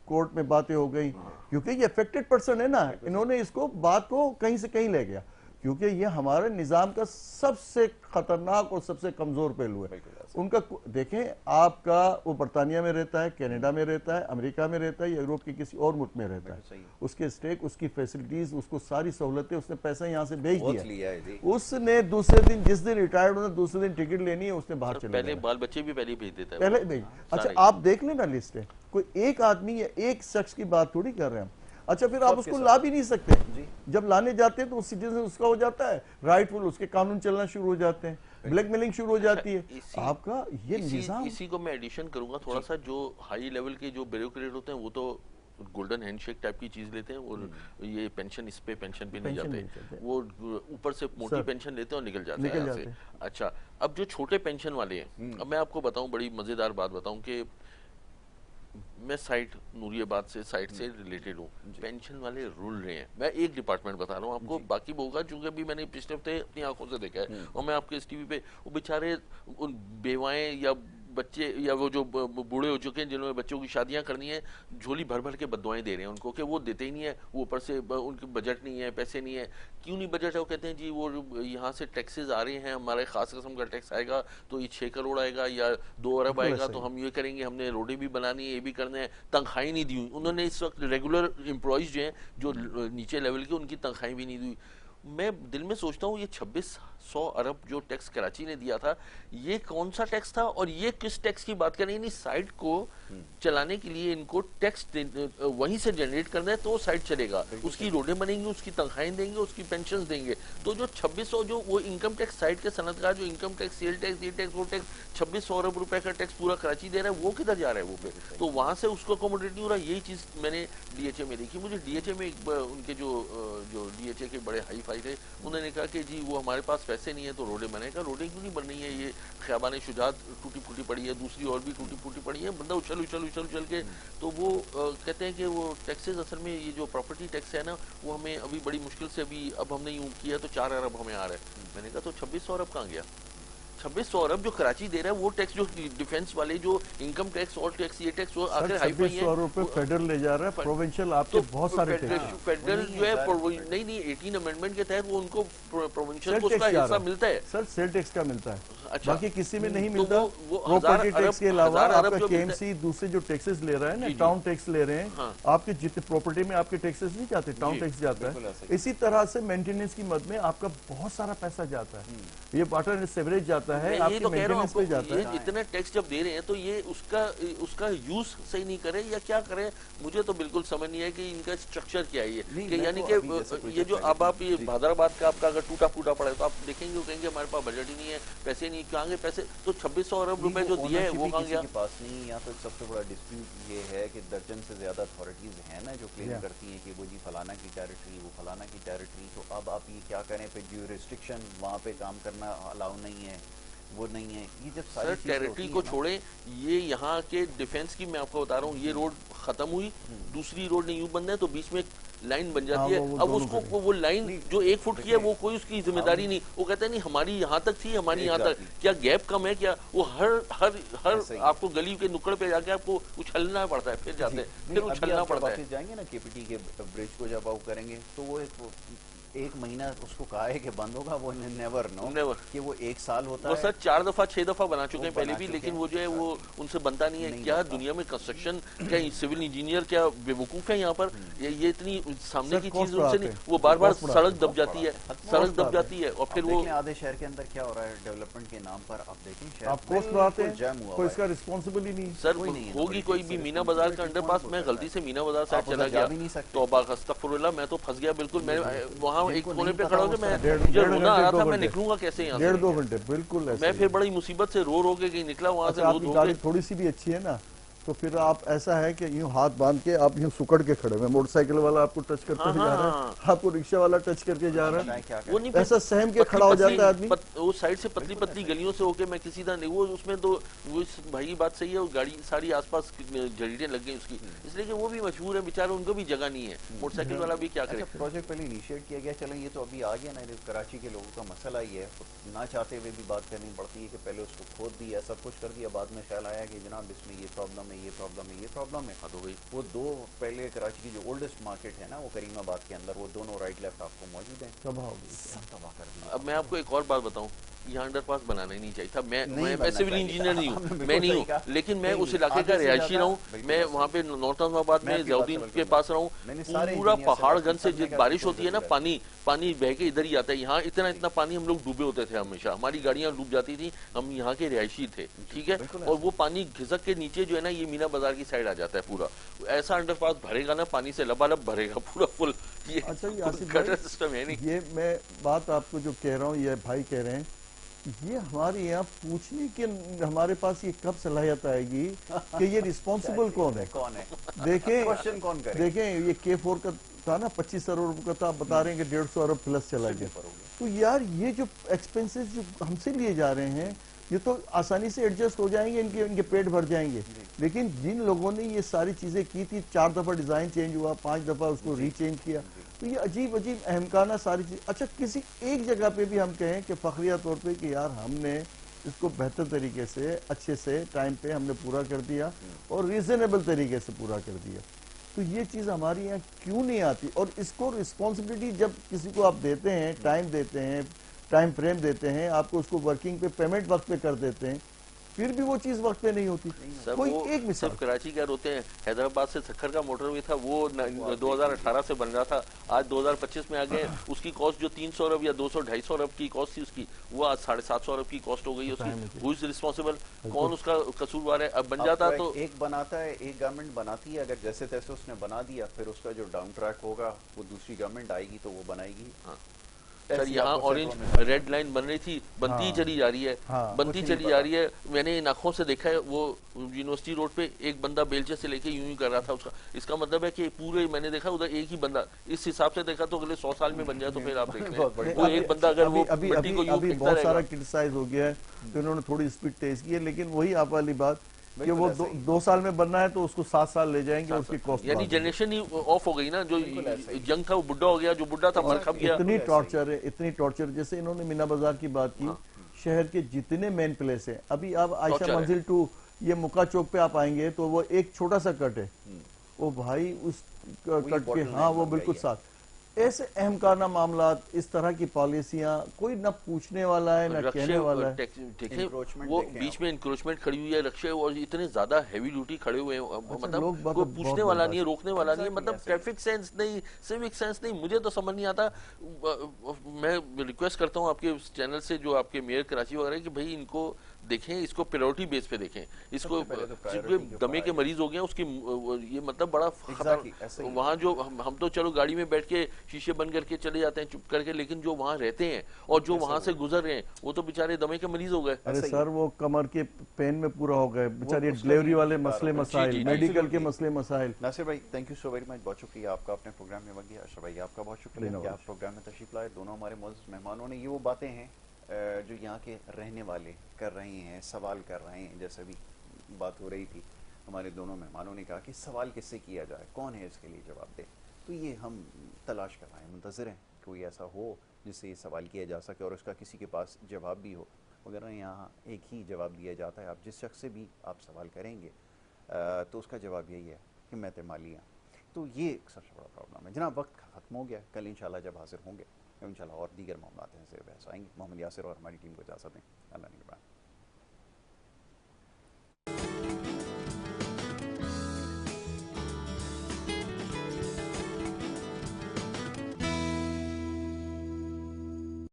कोर्ट में बातें हो गई, क्योंकि ये अफेक्टेड पर्सन है ना, इन्होंने इसको बात को कहीं से कहीं ले गया, क्योंकि ये हमारे निजाम का सबसे खतरनाक और सबसे कमजोर पहलू है। उनका देखें, आपका वो बरतानिया में रहता है, कनाडा में रहता है, अमेरिका में रहता है या यूरोप के किसी और मुल्क में रहता है, उसके स्टेक, उसकी फैसिलिटीज, उसको सारी सहूलतें, उसने पैसा यहाँ से भेज दिया, उसने दूसरे दिन, जिस दिन रिटायर्ड होना दूसरे दिन टिकट लेनी है, उसने बाहर चले पहले बाल बच्चे भी पहले भेज देता है, पहले भेज। अच्छा आप देख लेना लिस्ट है, कोई एक आदमी या एक शख्स की बात थोड़ी कर रहे हैं हम। अच्छा फिर आप उसको ला भी नहीं सकते, जब लाने जाते हैं तो सिटीजन उसका हो जाता है राइटफुल, उसके कानून चलना शुरू हो जाते हैं, ब्लैकमेलिंग शुरू हो जाती है। आपका ये निजाम, इसी को मैं एडिशन करूंगा थोड़ा सा, जो हाई लेवल के जो ब्यूरोक्रेट होते हैं वो तो गोल्डन हैंडशेक टाइप की चीज लेते हैं, और ये पेंशन इस पे पेंशन पे नहीं जाते, वो ऊपर से मोटी पेंशन लेते हैं और निकल जाते हैं यहाँ से। अच्छा, अब जो छोटे पेंशन वाले हैं, अब मैं आपको बताऊं, बड़ी मजेदार बात बताऊं कि मैं साइट नूरियाबाद से साइट से रिलेटेड हूँ, पेंशन वाले रुल रहे हैं। मैं एक डिपार्टमेंट बता रहा हूँ आपको, बाकी होगा चूंकि अभी मैंने पिछले हफ्ते अपनी आंखों से देखा है, और मैं आपके इस टीवी पे वो बेचारे उन बेवाएं या बच्चे या वो जो बूढ़े हो चुके हैं जिन्होंने बच्चों की शादियां करनी है, झोली भर भर के बददुआएं दे रहे हैं उनको कि वो देते ही नहीं है, वो ऊपर से उनके बजट नहीं है, पैसे नहीं है। क्यों नहीं बजट है? वो कहते हैं जी वो यहाँ से टैक्सेस आ रहे हैं, हमारे खास किस्म का टैक्स आएगा तो ये 6 करोड़ आएगा या 2 अरब आएगा, तो हम ये करेंगे, हमने रोडें भी बनानी है, ये भी करना है, तनख्वाही नहीं दी हुई उन्होंने। इस वक्त रेगुलर एम्प्लॉयज जो हैं जो नीचे लेवल के, उनकी तनख्वाही भी नहीं दी। मैं दिल में सोचता हूँ ये 2600 अरब जो टैक्स कराची ने दिया था, ये कौन सा टैक्स था और ये किस टैक्स की बात करें? यानी साइट को चलाने के लिए इनको टैक्स वहीं से जनरेट करना है तो साइट चलेगा, उसकी रोडें बनेंगी, उसकी तनख्वाहें देंगे, उसकी पेंशन देंगे। तो जो 2600 जो वो इनकम टैक्स साइट के सनतकार जो इनकम टैक्स, सेल टैक्स, ये टैक्स, वो टैक्स, 2600 अरब रुपए का टैक्स पूरा कराची दे रहा है, वो किधर जा रहा है? वो पे तो वहां से उसको अकोमोडेट नहीं हो रहा। यही चीज मैंने डीएचए में देखी। मुझे डीएचए में उनके जो डीएचए के बड़े हाई फाई थे, उन्होंने कहा कि जी वो हमारे पास पैसे नहीं है तो रोडें बनेगा। रोडें क्यों नहीं बन रही है? ये ख़याबान शुजात टूटी फूटी पड़ी है, दूसरी और भी टूटी फूटी पड़ी है, बंदा उछल के। तो वो कहते हैं कि वो टैक्सेस असल में ये जो प्रॉपर्टी टैक्स है ना, वो हमें अभी बड़ी मुश्किल से, अभी अब हमने यूँ किया तो 4 अरब हमें आ रहा है। मैंने कहा तो 2600 अरब कहाँ गया? 2600 अरब जो कराची दे रहा है वो टैक्स, जो डिफेंस वाले जो इनकम टैक्स और टैक्स, ये टैक्स वो आखिर हाई फाई है। 2600 रुपए फेडरल ले जा रहा है, प्रोविंशियल आपके बहुत सारे टैक्स, फेडरल जो है नहीं 18 अमेंडमेंट के तहत वो उनको प्रोविंशियल को उसका हिस्सा मिलता है। सर सेल टैक्स का मिलता है, अच्छा, बाकी किसी में नहीं मिलता। वो प्रॉपर्टी टैक्स के अलावा आपका केएमसी दूसरे जो टैक्सेस ले रहा है ना, टाउन टैक्स ले रहे हैं, आपके जितने प्रॉपर्टी में आपके टैक्सेस नहीं जाते, टाउन टैक्स जाता है। इसी तरह से मेंटेनेंस की मद में आपका बहुत सारा पैसा जाता है, ये वाटर एंड सीवरेज जाता है, आपके मेंटेनेंस पे जाता है। इतना टैक्स जब दे रहे हैं तो ये उसका यूज सही नहीं करे या क्या करे? मुझे तो बिल्कुल समझ नहीं है कि इनका स्ट्रक्चर क्या है ये। यानी कि ये जो अब आप ये हैदराबाद का आपका अगर टूटा फूटा पड़ा है तो आप देखेंगे, वो कहेंगे हमारे पास बजट ही नहीं है, पैसे नहीं, कहाँ गए पैसे? तो 2600 अरब रुपए जो दिए है वो कहाँ गया? पास नहीं। या तो सबसे बड़ा डिस्प्यूट ये है कि दर्जन से ज्यादा अथॉरिटीज हैं ना जो क्लेम करती हैं कि वो जी फलाना की टेरिटरी, वो फलाना की टेरिटरी। तो अब आप ये क्या करें? फिर जो रिस्ट्रिक्शन वहाँ पे काम करना अलाउ नहीं है, वो नहीं है। ये जब सर टेरिटरी को छोड़े, ये यहाँ के डिफेंस की मैं आपको बता रहा हूँ, ये रोड खत्म हुई, दूसरी रोड नहीं यूं बंद है तो बीच में लाइन बन जाती है। अब उसको वो लाइन जो 1 फुट की है वो कोई उसकी जिम्मेदारी नहीं। वो कहते हैं नहीं हमारी यहाँ तक थी, हमारी यहाँ तक। क्या गैप कम है क्या? वो हर आपको गली के नुक्कड़ पे जाके आपको उछलना पड़ता है, फिर जाते हैं, फिर उछलना पड़ता है। जाएंगे ना केपीटी के ब्रिज को जब आप करेंगे तो वो एक महीना उसको कहा है कि बंद होगा, वो नेवर कि वो 1 साल होता है। सर 4 दफा 6 दफा बना चुके हैं पहले भी, लेकिन वो जो है वो उनसे बनता नहीं है। क्या दुनिया में कंस्ट्रक्शन, क्या सिविल इंजीनियर क्या बेवकूफ है यहाँ पर? ये इतनी सामने की चीज उनसे नहीं, वो बार बार सड़क दब जाती है, और फिर वो आधे शहर के अंदर क्या हो रहा है डेवलपमेंट के नाम पर। आप देखें आप पोस्ट बनाते हैं, कोई इसका रिस्पॉन्सिबल ही नहीं सर होगी कोई भी। मीना बाजार का अंडरपास, मैं गलती से मीना बाजार साइड चला गया, तौबा अस्तगफुरुल्लाह, मैं तो फंस गया बिल्कुल। मैं वहाँ एक कोने पे खड़ा होकर मैं जो रोना आ रहा था, मैं निकलूंगा कैसे यहाँ से? 1.5-2 घंटे बिल्कुल। मैं फिर बड़ी मुसीबत से रो के कहीं निकला वहाँ से। आपकी गाड़ी थोड़ी सी भी अच्छी है ना तो फिर आप ऐसा है कि यूं हाथ बांध के आप यूं सुकड़ के खड़े हुए, मोटरसाइकिल वाला आपको टच करते हाँ हुए जा रहा हाँ, है, आपको रिक्शा वाला टच करके जा रहा बताएं है, क्या वो करें। नहीं ऐसा सहम के पतली खड़ा हो पतली जाता है आदमी। वो साइड से पतली पतली गलियों से होके मैं किसी तरह नहीं, वो उसमें तो वो इस भाई की बात सही है, वो गाड़ी सारी आसपास जड़ीरें लग गई उसकी, इसलिए कि वो भी मशहूर है बेचारे, उनको भी जगह नहीं है, मोटरसाइकिल वाला भी क्या करे। अच्छा, प्रोजेक्ट पहले इनिशिएट किया गया, चलें ये तो अभी आ गया ना, ये कराची के लोगों का मसला ही है, ना चाहते हुए भी बात करनी पड़ती है कि पहले उसको खोद दिया, सब कुछ कर दिया, बाद में ख्याल आया कि जनाब इसमें ये प्रॉब्लम है, ये प्रॉब्लम है, ये प्रॉब्लम है। हाँ तो भाई वो दो पहले कराची की जो ओल्डेस्ट मार्केट है ना, वो करीमाबाद के अंदर, वो दोनों राइट लेफ्ट आपको मौजूद हैं, तबाह हो गई। सब तबाह कर दिया। अब मैं आपको एक और बात बताऊं, यहाँ अंडरपास बनाना ही नहीं चाहिए था। नहीं मैं बनना सिविल चाहिए इंजीनियर था। नहीं आपने हूँ, बिल्कुल मैं नहीं सही हूँ, कहा। लेकिन मैं नहीं, उस इलाके आधे का से रिहायशी ज्यादा रहा हूँ, बिल्कुल मैं ऐसा वहाँ पे नॉर्थ इस्लामाबाद मैं में आपकी बात से जलाउद्दीन बिल्कुल के पास रहा हूँ, मैंने सारे पूरा इंजीनियर से बात पहाड़गंज की, से सबने जब कहा बारिश बिल्कुल होती है ना, जरूरत है। पानी बह के इधर ही आता है, यहाँ इतना इतना पानी हम लोग डूबे होते थे हमेशा, हमारी गाड़ियाँ डूब जाती थी, हम यहाँ के रिहायशी थे, ठीक है, बिल्कुल और वो पानी घिसक के नीचे जो है ना, ये मीना बाजार की साइड आ जाता है पूरा, ऐसा अंडरपास भरेगा ना, पानी से लबालब भरेगा पूरा फुल, ये अच्छा ये आसिफ गटर भाई, सिस्टम है नहीं। ये मैं बात आपको जो कह रहा हूँ, ये भाई कह रहे हैं, ये हमारे यहाँ पूछने की हमारे पास ये कब सलाहियत आएगी कि ये रिस्पॉन्सिबल कौन है। कौन है, देखें क्वेश्चन कौन करे। देखें ये K4 का था ना, 25 अरब का था, आप बता रहे हैं कि 150 अरब प्लस चला गया। तो यार ये जो एक्सपेंसेस जो हमसे लिए जा रहे हैं, ये तो आसानी से एडजस्ट हो जाएंगे, इनके पेट भर जाएंगे, लेकिन जिन लोगों ने ये सारी चीजें की थी, 4 दफा डिजाइन चेंज हुआ, 5 दफा उसको रीचेंज किया, तो ये अजीब अजीब अहमकाना सारी चीज। अच्छा किसी एक जगह पे भी हम कहें कि फखरिया तौर पे कि यार हमने इसको बेहतर तरीके से, अच्छे से टाइम पे हमने पूरा कर दिया और रीजनेबल तरीके से पूरा कर दिया, तो ये चीज हमारे यहाँ क्यों नहीं आती। और इसको रिस्पॉन्सिबिलिटी जब किसी को आप देते हैं, टाइम देते हैं, टाइम फ्रेम देते हैं, आपको उसको वर्किंग पे पेमेंट वक्त पे कर देते हैं, फिर भी वो चीज वक्त पे नहीं होती। सर कोई वो एक मिसाल, सिर्फ कराची क्या रोते हैं, हैदराबाद से सक्खर का मोटरवे था, वो 2018 से बन रहा था, आज 2025 में आ गए, उसकी कॉस्ट जो 300 अरब या 200-250 अरब की कॉस्ट थी उसकी, वो आज 750 अरब की कॉस्ट हो गई है उसकी। हु इज रिस्पॉन्सिबल, कौन उसका कसूरवार है। अब बन जाता तो एक बनाता है, एक गवर्नमेंट बनाती है, अगर जैसे तैसे उसने बना दिया, फिर उसका जो डाउन ट्रैक होगा वो दूसरी गवर्नमेंट आएगी तो वो बनाएगी। हाँ। सर यहाँ ऑरेंज रेड लाइन बन रही थी, बनती ही चली जा रही है, बनती चली जा रही है। मैंने इन आंखों से देखा है, वो यूनिवर्सिटी रोड पे एक बंदा बेलचे से लेके यूं ही कर रहा था उसका। इसका मतलब है कि पूरे मैंने देखा उधर एक ही बंदा, इस हिसाब से देखा तो अगले 100 साल में बन जाए तो फिर आप देख लें वो एक बंदा अगर वो मिट्टी को यूं फेंकता बहुत सारा रहेगा। क्रिटिसाइज हो गया है, तो इन्होंने थोड़ी स्पीड तेज की है, लेकिन वही आप वाली बात कि वो 2 साल में बनना है तो उसको 7 साल ले जाएंगे, उसकी कॉस्ट यानी जनरेशन ही ऑफ हो गई ना, जो यंग था वो बुढ़ा हो गया, जो बुढ़ा था मर खप गया। इतनी टॉर्चर है, इतनी टॉर्चर। जैसे इन्होंने मीना बाजार की बात की, शहर के जितने मेन प्लेस है, अभी आप आयशा मंजिल 2 ये मुका चौक पे आप आएंगे तो वो एक छोटा सा कट है, वो भाई उस कट के, हाँ वो बिल्कुल साथ। ऐसे अहमकाना मामला, इस तरह की पॉलिसियां, कोई न पूछने वाला है न कहने वाला है। वो बीच में इंक्रोचमेंट खड़ी हुई है रक्षे, और इतने ज्यादा हैवी ड्यूटी खड़े हुए हैं, मतलब कोई पूछने वाला नहीं है, रोकने वाला नहीं है, मतलब ट्रैफिक सेंस नहीं, सिविक सेंस नहीं, मुझे तो समझ नहीं आता। मैं रिक्वेस्ट करता हूँ आपके चैनल से, जो आपके मेयर कराची वगैरह, कि भाई इनको देखें, इसको प्रायोरिटी बेस पे देखें, इसको दमे के मरीज हो गए उसकी, ये मतलब बड़ा खतरनाक। वहाँ जो हम तो चलो गाड़ी में बैठ के शीशे बंद करके चले जाते हैं चुप करके, लेकिन जो वहाँ रहते हैं और जो वहाँ से गुजर रहे हैं वो तो बेचारे दमे के मरीज हो गए। अरे सर वो कमर के पेन में पूरा हो गए बेचारे, डिलीवरी वाले मसले मसाइल, मेडिकल के मसले मसाइल। नासिर भाई thank you so very much, बहुत शुक्रिया आपका अपने प्रोग्राम में वक्त दिया। अशरफ भाई आपका बहुत शुक्रिया कि आप प्रोग्राम में तशरीफ लाए। दोनों हमारे मोअज़्ज़ज़ मेहमानों ने ये वो बातें हैं जो यहाँ के रहने वाले कर रहे हैं, सवाल कर रहे हैं। जैसे भी बात हो रही थी, हमारे दोनों मेहमानों ने कहा कि सवाल किससे किया जाए, कौन है इसके लिए जवाब दे। तो ये हम तलाश कर रहे हैं, मुंतज़िर हैं कोई ऐसा हो जिससे ये सवाल किया जा सके और उसका किसी के पास जवाब भी हो। मगर यहाँ एक ही जवाब दिया जाता है, आप जिस शख्स से भी आप सवाल करेंगे तो उसका जवाब यही है कि मैं मालियाँ। तो ये एक सबसे बड़ा प्रॉब्लम है। जनाब वक्त ख़त्म हो गया, कल इंशाल्लाह जब हाजिर होंगे इंशाल्लाह और दीगर मामलात हैं से बहस आएंगे। मोहम्मद यासिर और हमारी टीम को इजाज़त दें। अल्लाह निगहबान।